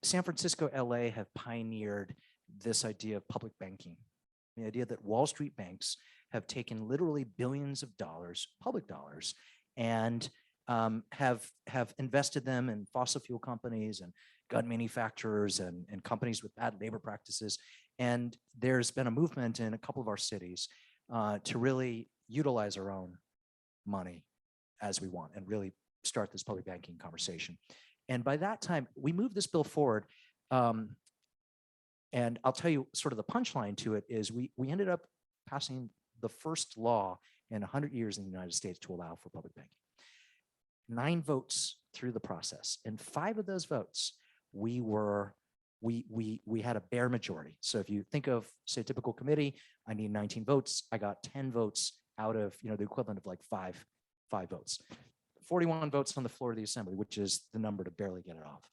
San Francisco, LA have pioneered this idea of public banking. The idea that Wall Street banks have taken literally billions of dollars, public dollars, and have invested them in fossil fuel companies and gun manufacturers and companies with bad labor practices. And there's been a movement in a couple of our cities to really utilize our own money as we want and really start this public banking conversation. And by that time, we moved this bill forward. And I'll tell you sort of the punchline to it is we ended up passing the first law in 100 years in the United States to allow for public banking. 9 votes through the process. And 5 of those votes, we had a bare majority. So if you think of, say, a typical committee, I need 19 votes. I got 10 votes out of, the equivalent of like five votes. 41 votes on the floor of the assembly, which is the number to barely get it off.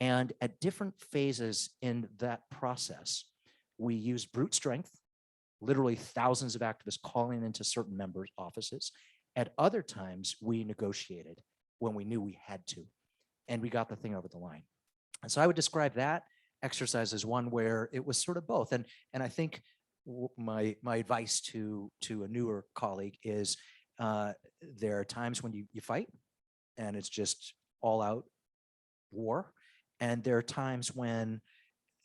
And at different phases in that process, we used brute strength, literally thousands of activists calling into certain members' offices. At other times, we negotiated when we knew we had to, and we got the thing over the line. And so I would describe that exercise as one where it was sort of both. And I think my advice to a newer colleague is there are times when you fight and it's just all out war. And there are times when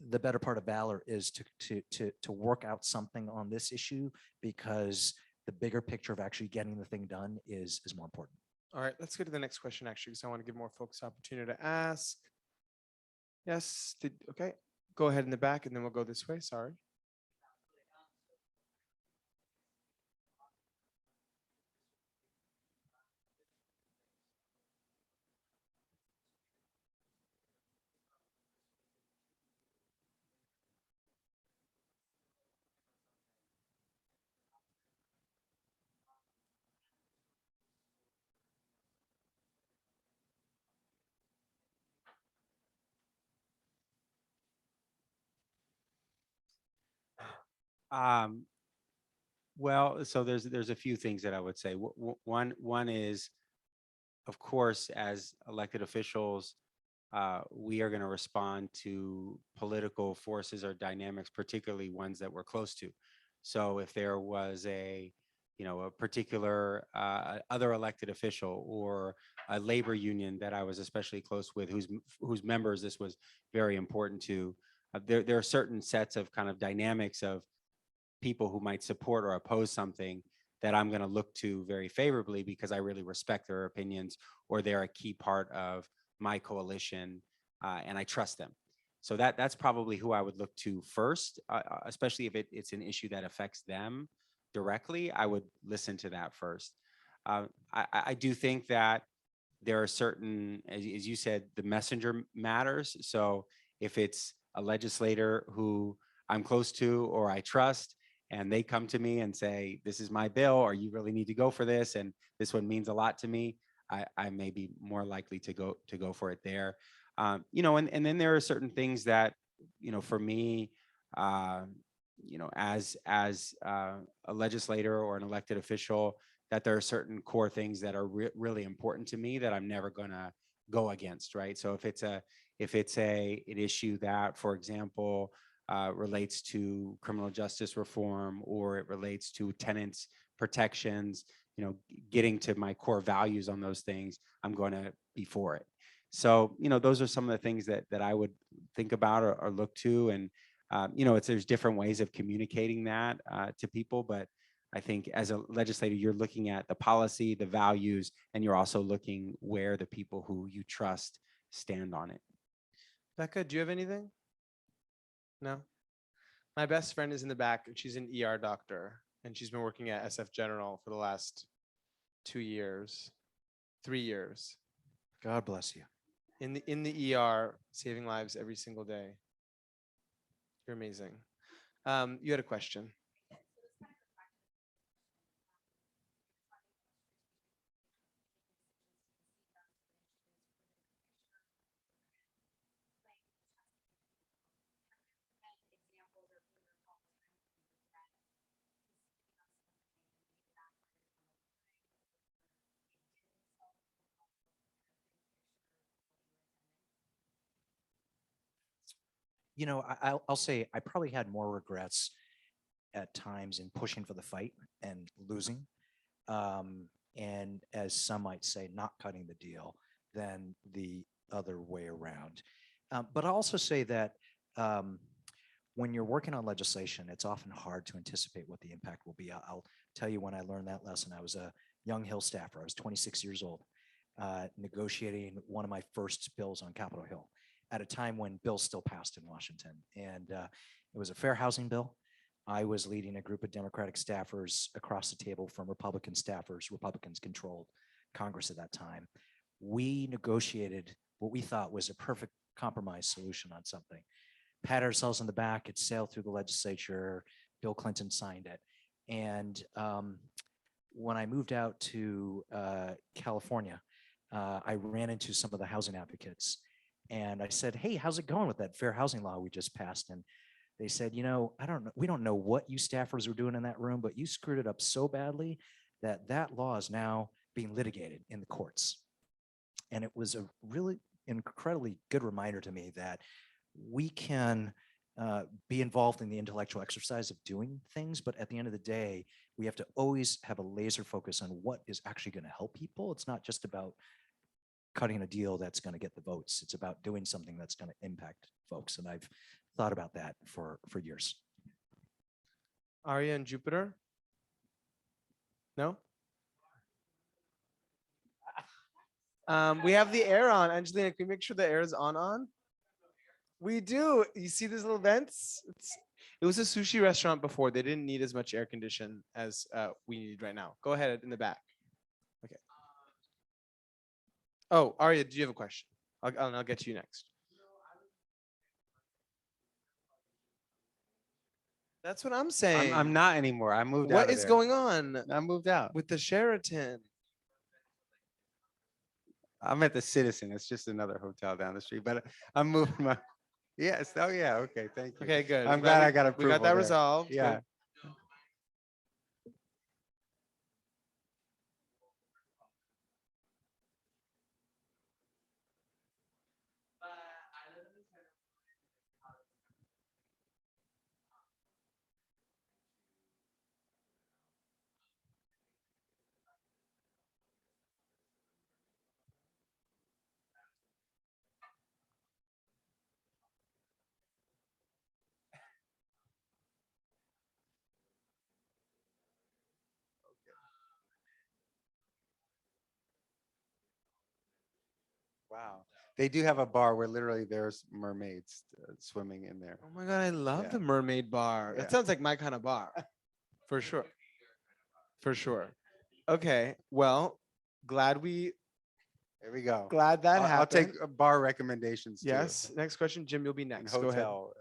the better part of valor is to work out something on this issue because the bigger picture of actually getting the thing done is more important. All right, let's go to the next question actually, because I want to give more folks opportunity to ask. Yes, okay. Go ahead in the back and then we'll go this way. Sorry. Um, well, so there's a few things that I would say. One is, of course, as elected officials, we are going to respond to political forces or dynamics, particularly ones that we're close to. So if there was a particular other elected official or a labor union that I was especially close with, whose members this was very important to, there are certain sets of kind of dynamics of people who might support or oppose something that I'm going to look to very favorably because I really respect their opinions or they're a key part of my coalition and I trust them. So that's probably who I would look to first, especially if it's an issue that affects them directly. I would listen to that first. I do think that there are certain, as you said, the messenger matters. So if it's a legislator who I'm close to or I trust, and they come to me and say, this is my bill, or you really need to go for this, and this one means a lot to me, I may be more likely to go for it there. And then there are certain things that, for me, as a legislator or an elected official, that there are certain core things that are really important to me that I'm never going to go against, right? So if it's an issue that, for example, relates to criminal justice reform or it relates to tenants protections, getting to my core values on those things, I'm going to be for it. So, those are some of the things that I would think about or look to. And, there's different ways of communicating that to people, but I think as a legislator, you're looking at the policy, the values, and you're also looking where the people who you trust stand on it. Becca, do you have anything? No? My best friend is in the back. She's an ER doctor, and she's been working at SF General for the last 2 years, 3 years. God bless you. In the ER, saving lives every single day. You're amazing. You had a question. I'll say I probably had more regrets at times in pushing for the fight and losing. And as some might say, not cutting the deal than the other way around. But I'll also say that when you're working on legislation, it's often hard to anticipate what the impact will be. I'll tell you when I learned that lesson. I was a young Hill staffer. I was 26 years old, negotiating one of my first bills on Capitol Hill at a time when bills still passed in Washington. And it was a fair housing bill. I was leading a group of Democratic staffers across the table from Republican staffers. Republicans controlled Congress at that time. We negotiated what we thought was a perfect compromise solution on something. Pat ourselves on the back, it sailed through the legislature. Bill Clinton signed it. And when I moved out to California, I ran into some of the housing advocates. And I said, hey, how's it going with that fair housing law we just passed? And they said, we don't know what you staffers were doing in that room, but you screwed it up so badly that law is now being litigated in the courts. And it was a really incredibly good reminder to me that we can be involved in the intellectual exercise of doing things, but at the end of the day, we have to always have a laser focus on what is actually going to help people. It's not just about cutting a deal that's going to get the votes. It's about doing something that's going to impact folks. And I've thought about that for years. Arya and Jupiter? No? We have the air on. Angelina, can we make sure the air is on? We do. You see these little vents? It was a sushi restaurant before. They didn't need as much air condition as we need right now. Go ahead in the back. Okay. Oh, Arya, do you have a question? I'll get to you next. That's what I'm saying. I'm not anymore. I moved out What of is there. going on I moved out. with the Sheraton? I'm at the Citizen. It's just another hotel down the street, but I'm moving my. Yes. Oh yeah. Okay. Thank you. Okay, good. I'm glad I got we approval. got that there. resolved. Yeah. Good. Wow. They do have a bar where literally there's mermaids swimming in there. Oh my God, I love Yeah. the Mermaid Bar. Yeah. That sounds like my kind of bar. For sure. For sure. Okay. Well, glad There we go. that I'll happened. take bar recommendations. too. Yes. Next question, Jim. You'll be And next. Go ahead. hotel.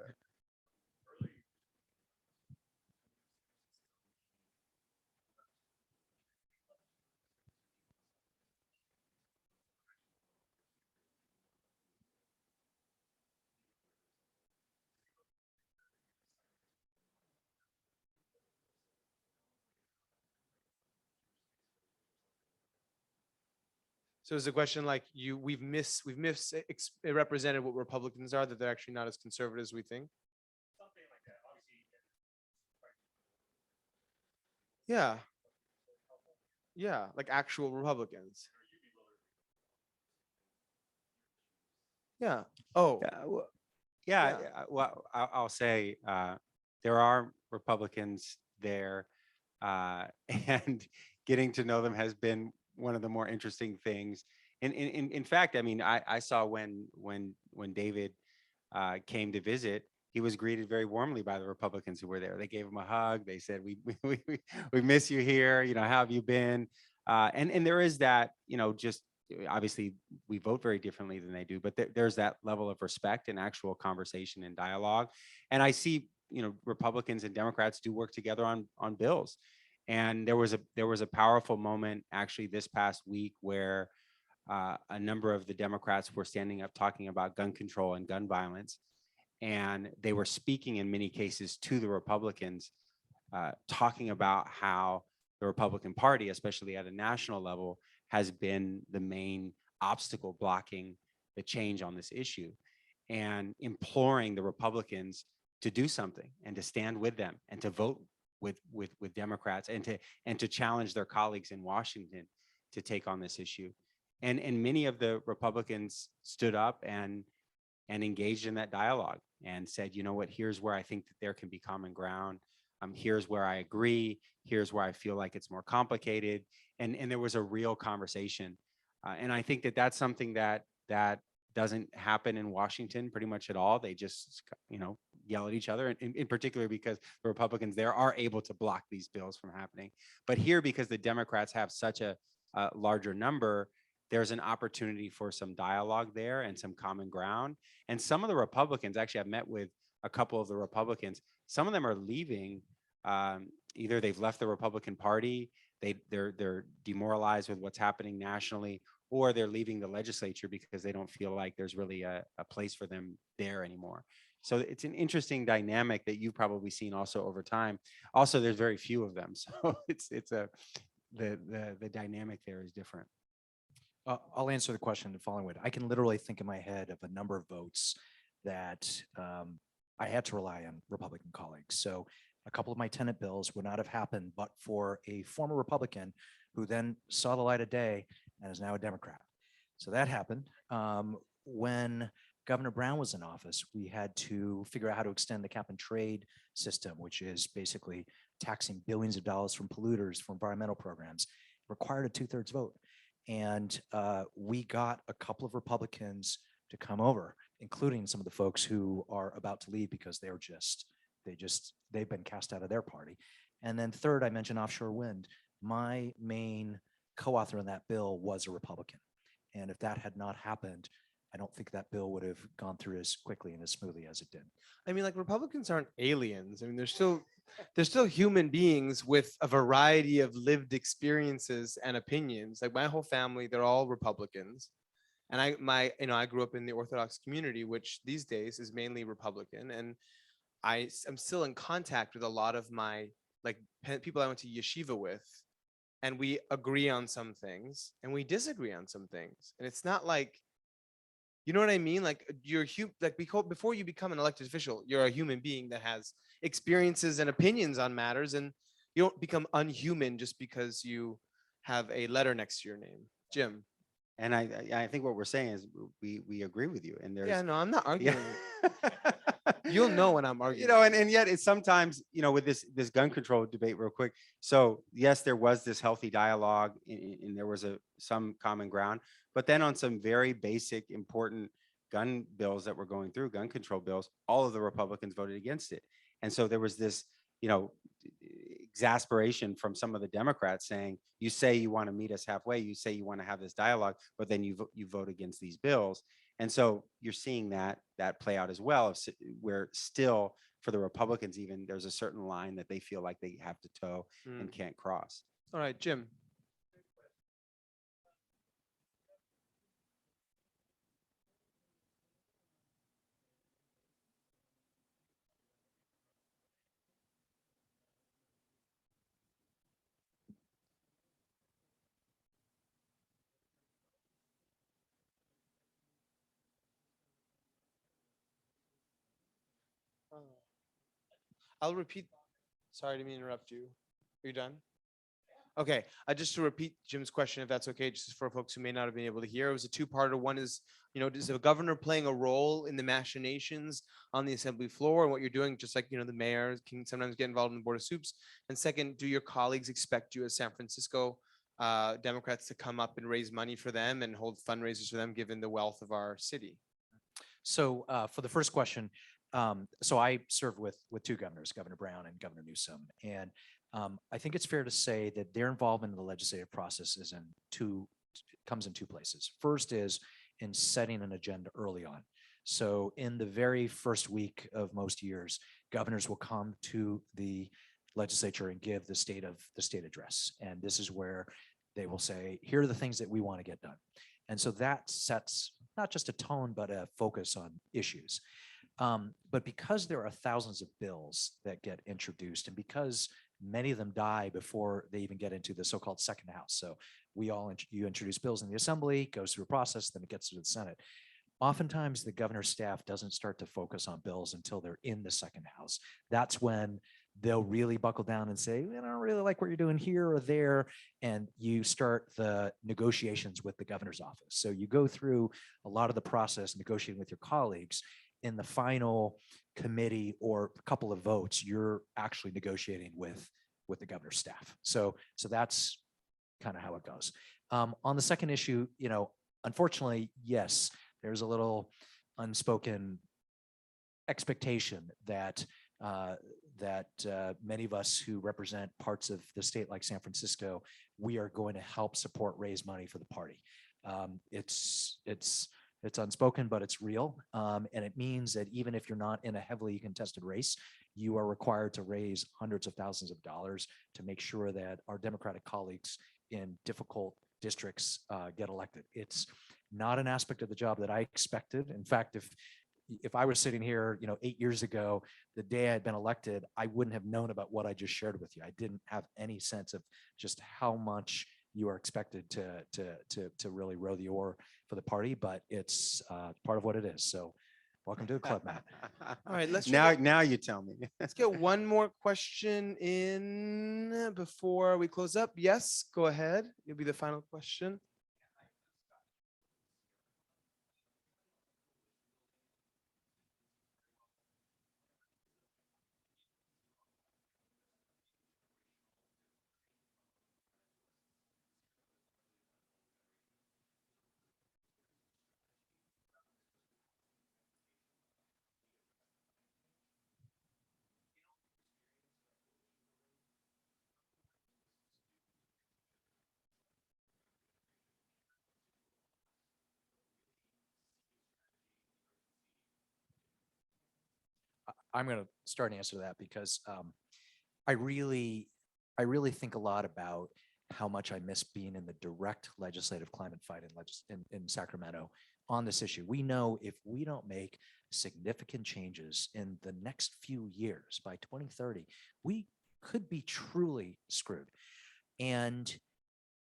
So is the question like we've misrepresented what Republicans are, that they're actually not as conservative as we think? Yeah. Yeah, like actual Republicans. Yeah. Oh, Yeah, yeah, Yeah. well, I'll say there are Republicans there, and getting to know them has been one of the more interesting things. In fact, I mean, I saw when David came to visit, he was greeted very warmly by the Republicans who were there. They gave him a hug. They said, we miss you here. You know, how have you been? And there is that, you know, just obviously we vote very differently than they do, but there's that level of respect and actual conversation and dialogue. And I see, you know, Republicans and Democrats do work together on bills. And there was a powerful moment actually this past week where a number of the Democrats were standing up talking about gun control and gun violence. And they were speaking in many cases to the Republicans, talking about how the Republican Party, especially at a national level, has been the main obstacle blocking the change on this issue, and imploring the Republicans to do something and to stand with them and to vote with Democrats and to challenge their colleagues in Washington to take on this issue. And many of the Republicans stood up and engaged in that dialogue and said, you know what, here's where I think that there can be common ground. Here's where I agree. Here's where I feel like it's more complicated. And there was a real conversation. And I think that that's something that doesn't happen in Washington pretty much at all. They just, you know, yell at each other, in particular because the Republicans there are able to block these bills from happening. But here, because the Democrats have such a larger number, there's an opportunity for some dialogue there and some common ground. And some of the Republicans, actually, I've met with a couple of the Republicans. Some of them are leaving. Either they've left the Republican Party, they're demoralized with what's happening nationally, or they're leaving the legislature because they don't feel like there's really a place for them there anymore. So it's an interesting dynamic that you've probably seen also over time. Also, there's very few of them, so the dynamic there is different. I'll answer the question the following way. I can literally think in my head of a number of votes that I had to rely on Republican colleagues. So a couple of my Senate bills would not have happened but for a former Republican who then saw the light of day and is now a Democrat. So that happened. When Governor Brown was in office, we had to figure out how to extend the cap and trade system, which is basically taxing billions of dollars from polluters for environmental programs. It required a 2/3 vote. And we got a couple of Republicans to come over, including some of the folks who are about to leave because they've been cast out of their party. And then third, I mentioned offshore wind. My main co-author on that bill was a Republican. And if that had not happened, I don't think that bill would have gone through as quickly and as smoothly as it did. I mean, like, Republicans aren't aliens. I mean, they're still human beings with a variety of lived experiences and opinions. Like, my whole family, they're all Republicans. And I grew up in the Orthodox community, which these days is mainly Republican. And I'm still in contact with a lot of my people I went to yeshiva with, and we agree on some things and we disagree on some things. And it's not like, you know what I mean? Like, before you become an elected official, you're a human being that has experiences and opinions on matters, and you don't become unhuman just because you have a letter next to your name. Jim. And I think what we're saying is we agree with you. And there's Yeah, no, I'm not yeah. arguing. You'll know when I'm arguing. And yet it's sometimes, with this gun control debate real quick. So yes, there was this healthy dialogue and there was some common ground, but then on some very basic, important gun bills that were going through, gun control bills, all of the Republicans voted against it. And so there was this, exasperation from some of the Democrats saying, you say you want to meet us halfway, you say you want to have this dialogue, but then you vote against these bills. And so you're seeing that play out as well, where still for the Republicans, even there's a certain line that they feel like they have to toe and can't cross. All right, Jim. I'll repeat. Sorry to interrupt you. Are you done? Okay, just to repeat Jim's question, if that's okay, just for folks who may not have been able to hear, it was a two-parter. One is, is the governor playing a role in the machinations on the assembly floor and what you're doing, just like, the mayor can sometimes get involved in the board of soups? And second, do your colleagues expect you as San Francisco Democrats to come up and raise money for them and hold fundraisers for them, given the wealth of our city? So for the first question, so I served with two governors, Governor Brown and Governor Newsom, and I think it's fair to say that their involvement in the legislative process comes in two places. First is in setting an agenda early on. So in the very first week of most years, governors will come to the legislature and give the state address, and this is where they will say, here are the things that we want to get done. And so that sets not just a tone, but a focus on issues. But because there are thousands of bills that get introduced, and because many of them die before they even get into the so-called second house. So you introduce bills in the assembly, goes through a process, then it gets to the Senate. Oftentimes the governor's staff doesn't start to focus on bills until they're in the second house. That's when they'll really buckle down and say, I don't really like what you're doing here or there. And you start the negotiations with the governor's office. So you go through a lot of the process negotiating with your colleagues. In the final committee or a couple of votes, you're actually negotiating with the governor's staff. So that's kind of how it goes. On the second issue, unfortunately, yes, there's a little unspoken expectation that many of us who represent parts of the state like San Francisco, we are going to help support, raise money for the party. It's unspoken, but it's real. And it means that even if you're not in a heavily contested race, you are required to raise hundreds of thousands of dollars to make sure that our Democratic colleagues in difficult districts get elected. It's not an aspect of the job that I expected. In fact, if I was sitting here, 8 years ago, the day I had been elected, I wouldn't have known about what I just shared with you. I didn't have any sense of just how much you are expected to really row the oar for the party, but it's part of what it is. So welcome to the club, Matt. All right, now you tell me. Let's get one more question in before we close up. Yes, go ahead. You'll be the final question. I'm going to start an answer to that because I really think a lot about how much I miss being in the direct legislative climate fight in Sacramento on this issue. We know if we don't make significant changes in the next few years, by 2030, we could be truly screwed. And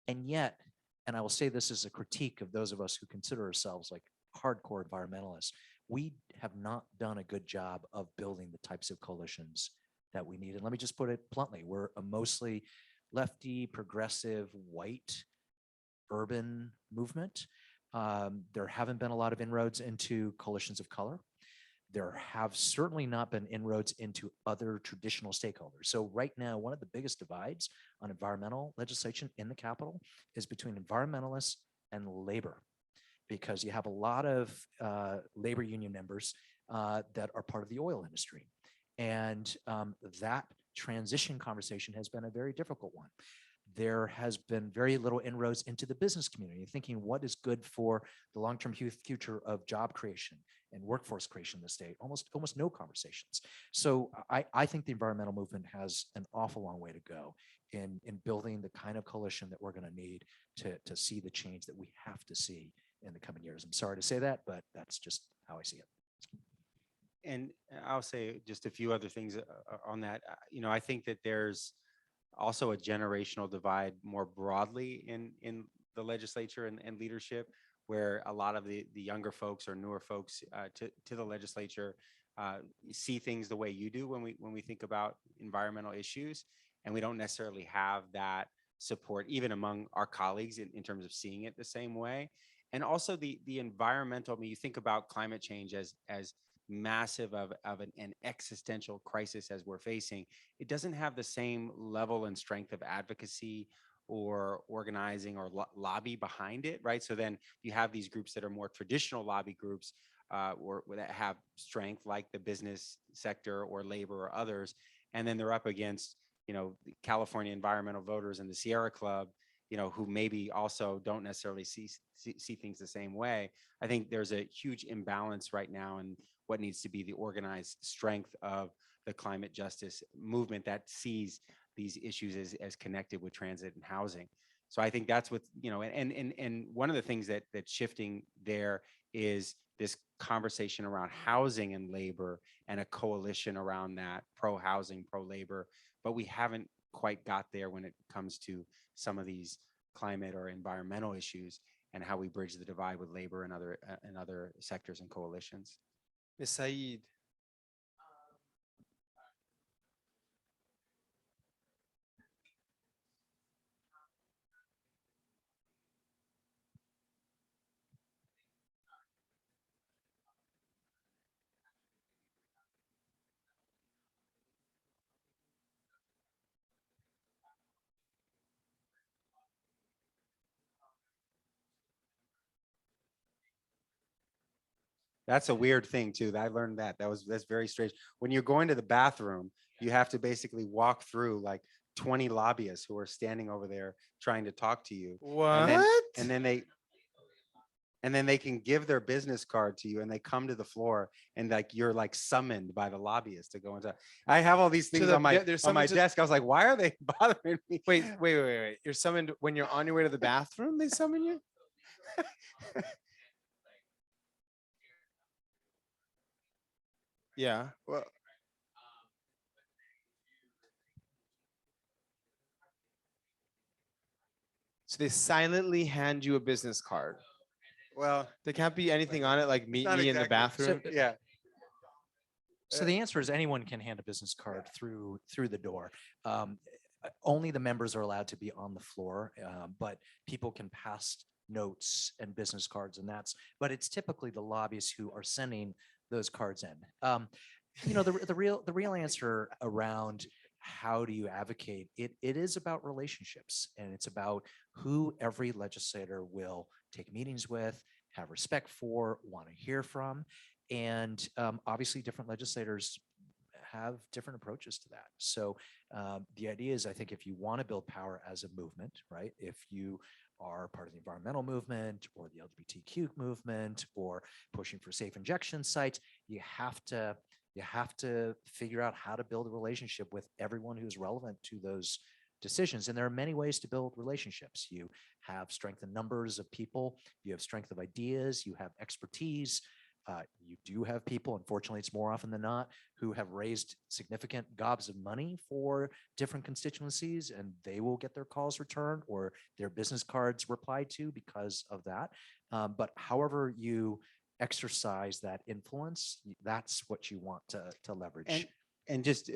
yet, and I will say this as a critique of those of us who consider ourselves like hardcore environmentalists, we have not done a good job of building the types of coalitions that we need. And let me just put it bluntly, we're a mostly lefty, progressive, white, urban movement. There haven't been a lot of inroads into coalitions of color. There have certainly not been inroads into other traditional stakeholders. So right now, one of the biggest divides on environmental legislation in the Capitol is between environmentalists and labor, because you have a lot of labor union members that are part of the oil industry. And that transition conversation has been a very difficult one. There has been very little inroads into the business community, thinking what is good for the long-term future of job creation and workforce creation in the state. Almost no conversations. So I think the environmental movement has an awful long way to go in building the kind of coalition that we're going to need to see the change that we have to see in the coming years. I'm sorry to say that, but that's just how I see it. And I'll say just a few other things on that. I think that there's also a generational divide more broadly in the legislature and leadership, where a lot of the younger folks or newer folks to the legislature see things the way you do when we think about environmental issues, and we don't necessarily have that support even among our colleagues in terms of seeing it the same way. And also the environmental, you think about climate change as massive of an existential crisis as we're facing. It doesn't have the same level and strength of advocacy or organizing or lobby behind it, right? So then you have these groups that are more traditional lobby groups or that have strength, like the business sector or labor or others, and then they're up against the California environmental voters and the Sierra Club, who maybe also don't necessarily see things the same way. I think there's a huge imbalance right now in what needs to be the organized strength of the climate justice movement that sees these issues as connected with transit and housing. So I think that's what, and one of the things that's shifting there is this conversation around housing and labor and a coalition around that, pro-housing, pro-labor, but we haven't quite got there when it comes to some of these climate or environmental issues and how we bridge the divide with labor and other sectors and coalitions. Ms. Saeed. That's a weird thing too. I learned that's very strange. When you're going to the bathroom, you have to basically walk through like 20 lobbyists who are standing over there trying to talk to you. What? And then they can give their business card to you, and they come to the floor, and like you're like summoned by the lobbyists to go inside. I have all these things on my desk. I was like, why are they bothering me? Wait. You're summoned when you're on your way to the bathroom? They summon you? Yeah. Well, So they silently hand you a business card. well, There can't be anything on it like meet me in the bathroom. yeah. So the answer is anyone can hand a business card through the door. Only the members are allowed to be on the floor, but people can pass notes and business cards, but it's typically the lobbyists who are sending those cards in. The real answer around how do you advocate it is about relationships, and it's about who every legislator will take meetings with, have respect for, want to hear from. And obviously different legislators have different approaches to that. So the idea is, I think if you want to build power as a movement, right? If you are part of the environmental movement or the LGBTQ movement or pushing for safe injection sites, you have to You have to figure out how to build a relationship with everyone who's relevant to those decisions. And there are many ways to build relationships. You have strength in numbers of people, you have strength of ideas, you have expertise. You do have people, unfortunately, it's more often than not, who have raised significant gobs of money for different constituencies, and they will get their calls returned or their business cards replied to because of that. But however you exercise that influence, that's what you want to leverage. And just,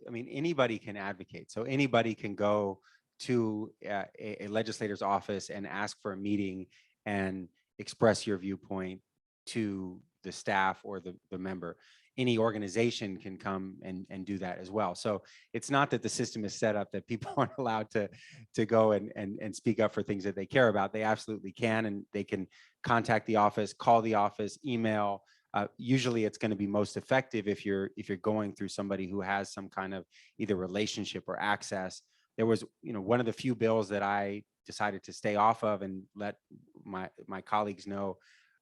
I mean, anybody can advocate. So anybody can go to a legislator's office and ask for a meeting and express your viewpoint to the staff or the member. Any organization can come and do that as well. So it's not that the system is set up that people aren't allowed to go and speak up for things that they care about. They absolutely can, and they can contact the office, call the office, email. Usually it's going to be most effective if you're going through somebody who has some kind of either relationship or access. There was, one of the few bills that I decided to stay off of and let my colleagues know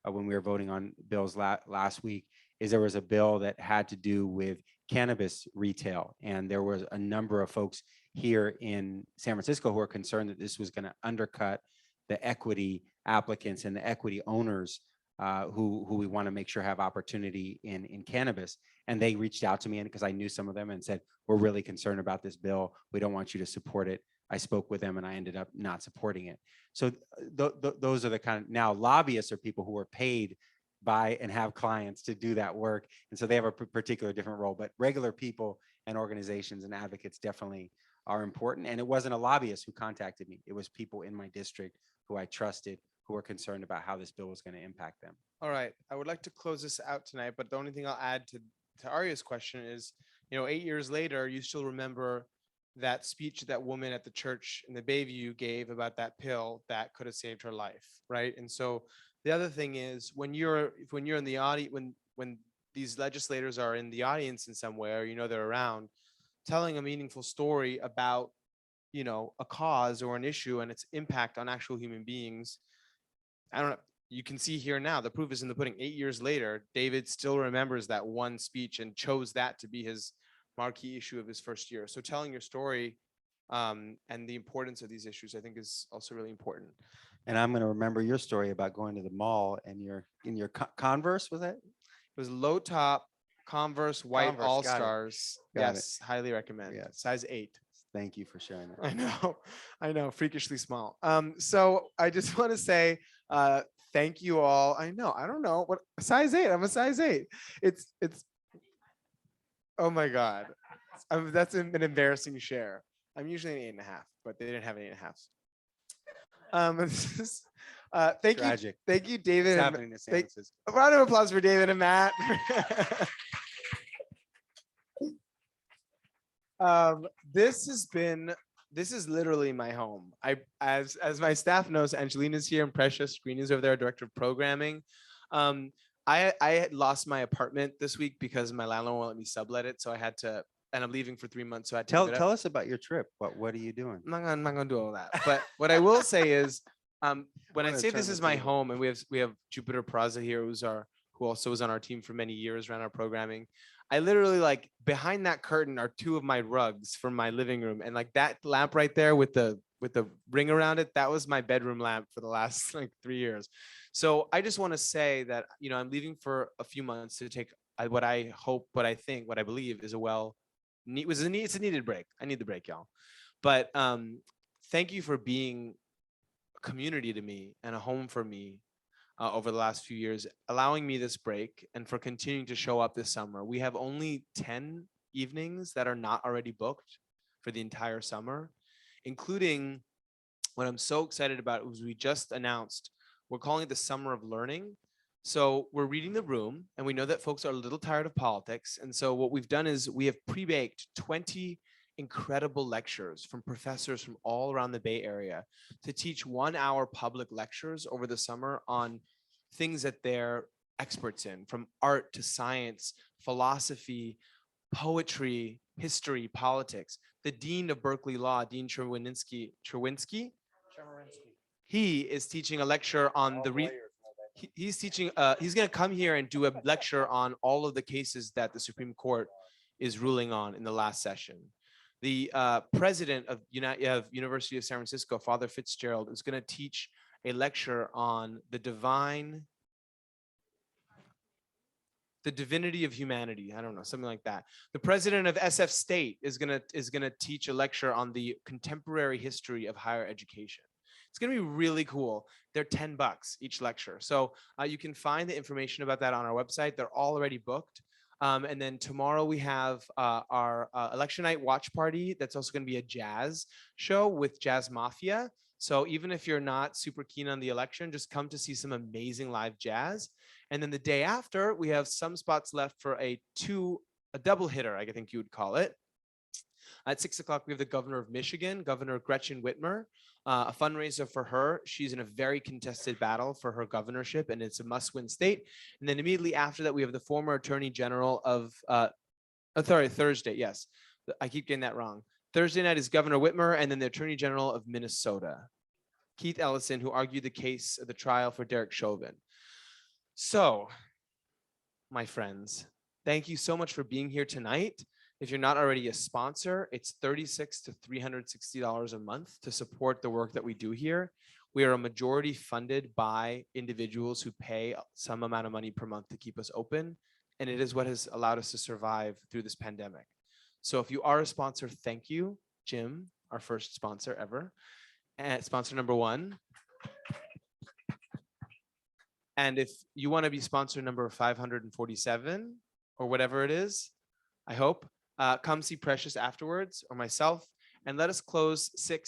when we were voting on bills last week, is there was a bill that had to do with cannabis retail. And there was a number of folks here in San Francisco who are concerned that this was going to undercut the equity applicants and the equity owners who we want to make sure have opportunity in cannabis. And they reached out to me, and because I knew some of them, and said, we're really concerned about this bill. We don't want you to support it. I spoke with them and I ended up not supporting it. So those are the kind of, now lobbyists are people who are paid by and have clients to do that work. And so they have a particular different role, but regular people and organizations and advocates definitely are important. And it wasn't a lobbyist who contacted me. It was people in my district who I trusted, who were concerned about how this bill was going to impact them. All right. I would like to close this out tonight, but the only thing I'll add to Arya's question is, 8 years later, you still remember that speech that woman at the church in the Bayview gave about that pill that could have saved her life, right? And so the other thing is, when you're in the audience, when these legislators are in the audience in some way, or they're around, telling a meaningful story about a cause or an issue and its impact on actual human beings. I don't know. You can see here now, the proof is in the pudding. 8 years later, David still remembers that one speech and chose that to be his marquee issue of his first year. So telling your story and the importance of these issues, I think, is also really important. And I'm going to remember your story about going to the mall and in your Converse, was that? It was low top Converse white Converse, All got it. Stars. Got Yes, highly recommend. Yes. Size 8. Thank you for sharing that. I know, freakishly small. So I just want to say thank you all. I don't know what size 8. I'm a size 8. It's. Oh my God, that's an embarrassing share. I'm usually an 8.5, but they didn't have an 8.5. Thank you, David. It's happening in San Francisco. A round of applause for David and Matt. This is literally my home. As my staff knows, Angelina's here and Precious Green is over there, director of programming. I had lost my apartment this week because my landlord won't let me sublet it, so I had to, and I'm leaving for 3 months, so I had to Tell us about your trip. What are you doing? I'm not gonna do all that. But what I will say is, when I say this is my home, and we have Jupiter Peraza here, who also was on our team for many years, ran our programming. I literally, like, behind that curtain are 2 of my rugs from my living room, and like that lamp right there with the ring around it, that was my bedroom lamp for the last 3 years. So I just want to say that I'm leaving for a few months to take what I hope, what I think, what I believe is it's a needed break. I need the break, y'all. But thank you for being a community to me and a home for me over the last few years, allowing me this break and for continuing to show up this summer. We have only 10 evenings that are not already booked for the entire summer, including what I'm so excited about was we just announced, we're calling it the Summer of Learning. So we're reading the room, and we know that folks are a little tired of politics. And so what we've done is we have pre-baked 20 incredible lectures from professors from all around the Bay Area to teach 1-hour public lectures over the summer on things that they're experts in, from art to science, philosophy, poetry, history, politics. The dean of Berkeley Law, Dean Cherwinski, he is teaching a lecture on He's teaching. He's going to come here and do a lecture on all of the cases that the Supreme Court is ruling on in the last session. The president of University of San Francisco, Father Fitzgerald, is going to teach a lecture on the divinity of humanity. I don't know, something like that. The president of SF State is gonna teach a lecture on the contemporary history of higher education. It's gonna be really cool. They're $10 each lecture. So you can find the information about that on our website. They're already booked. And then tomorrow we have our election night watch party. That's also gonna be a jazz show with Jazz Mafia. So even if you're not super keen on the election, just come to see some amazing live jazz. And then the day after, we have some spots left for a double hitter, I think you would call it. At 6 o'clock, we have the governor of Michigan, Governor Gretchen Whitmer, a fundraiser for her. She's in a very contested battle for her governorship, and it's a must-win state. And then immediately after that, we have the former Attorney General of, Thursday, yes. I keep getting that wrong. Thursday night is Governor Whitmer, and then the Attorney General of Minnesota, Keith Ellison, who argued the case of the trial for Derek Chauvin. So, my friends, thank you so much for being here tonight. If you're not already a sponsor, it's $36 to $360 a month to support the work that we do here. We are a majority funded by individuals who pay some amount of money per month to keep us open, and it is what has allowed us to survive through this pandemic. So if you are a sponsor, thank you. Jim, our first sponsor ever, and sponsor number 1. And if you want to be sponsor number 547 or whatever it is, I hope, come see Precious afterwards or myself, and let us close 6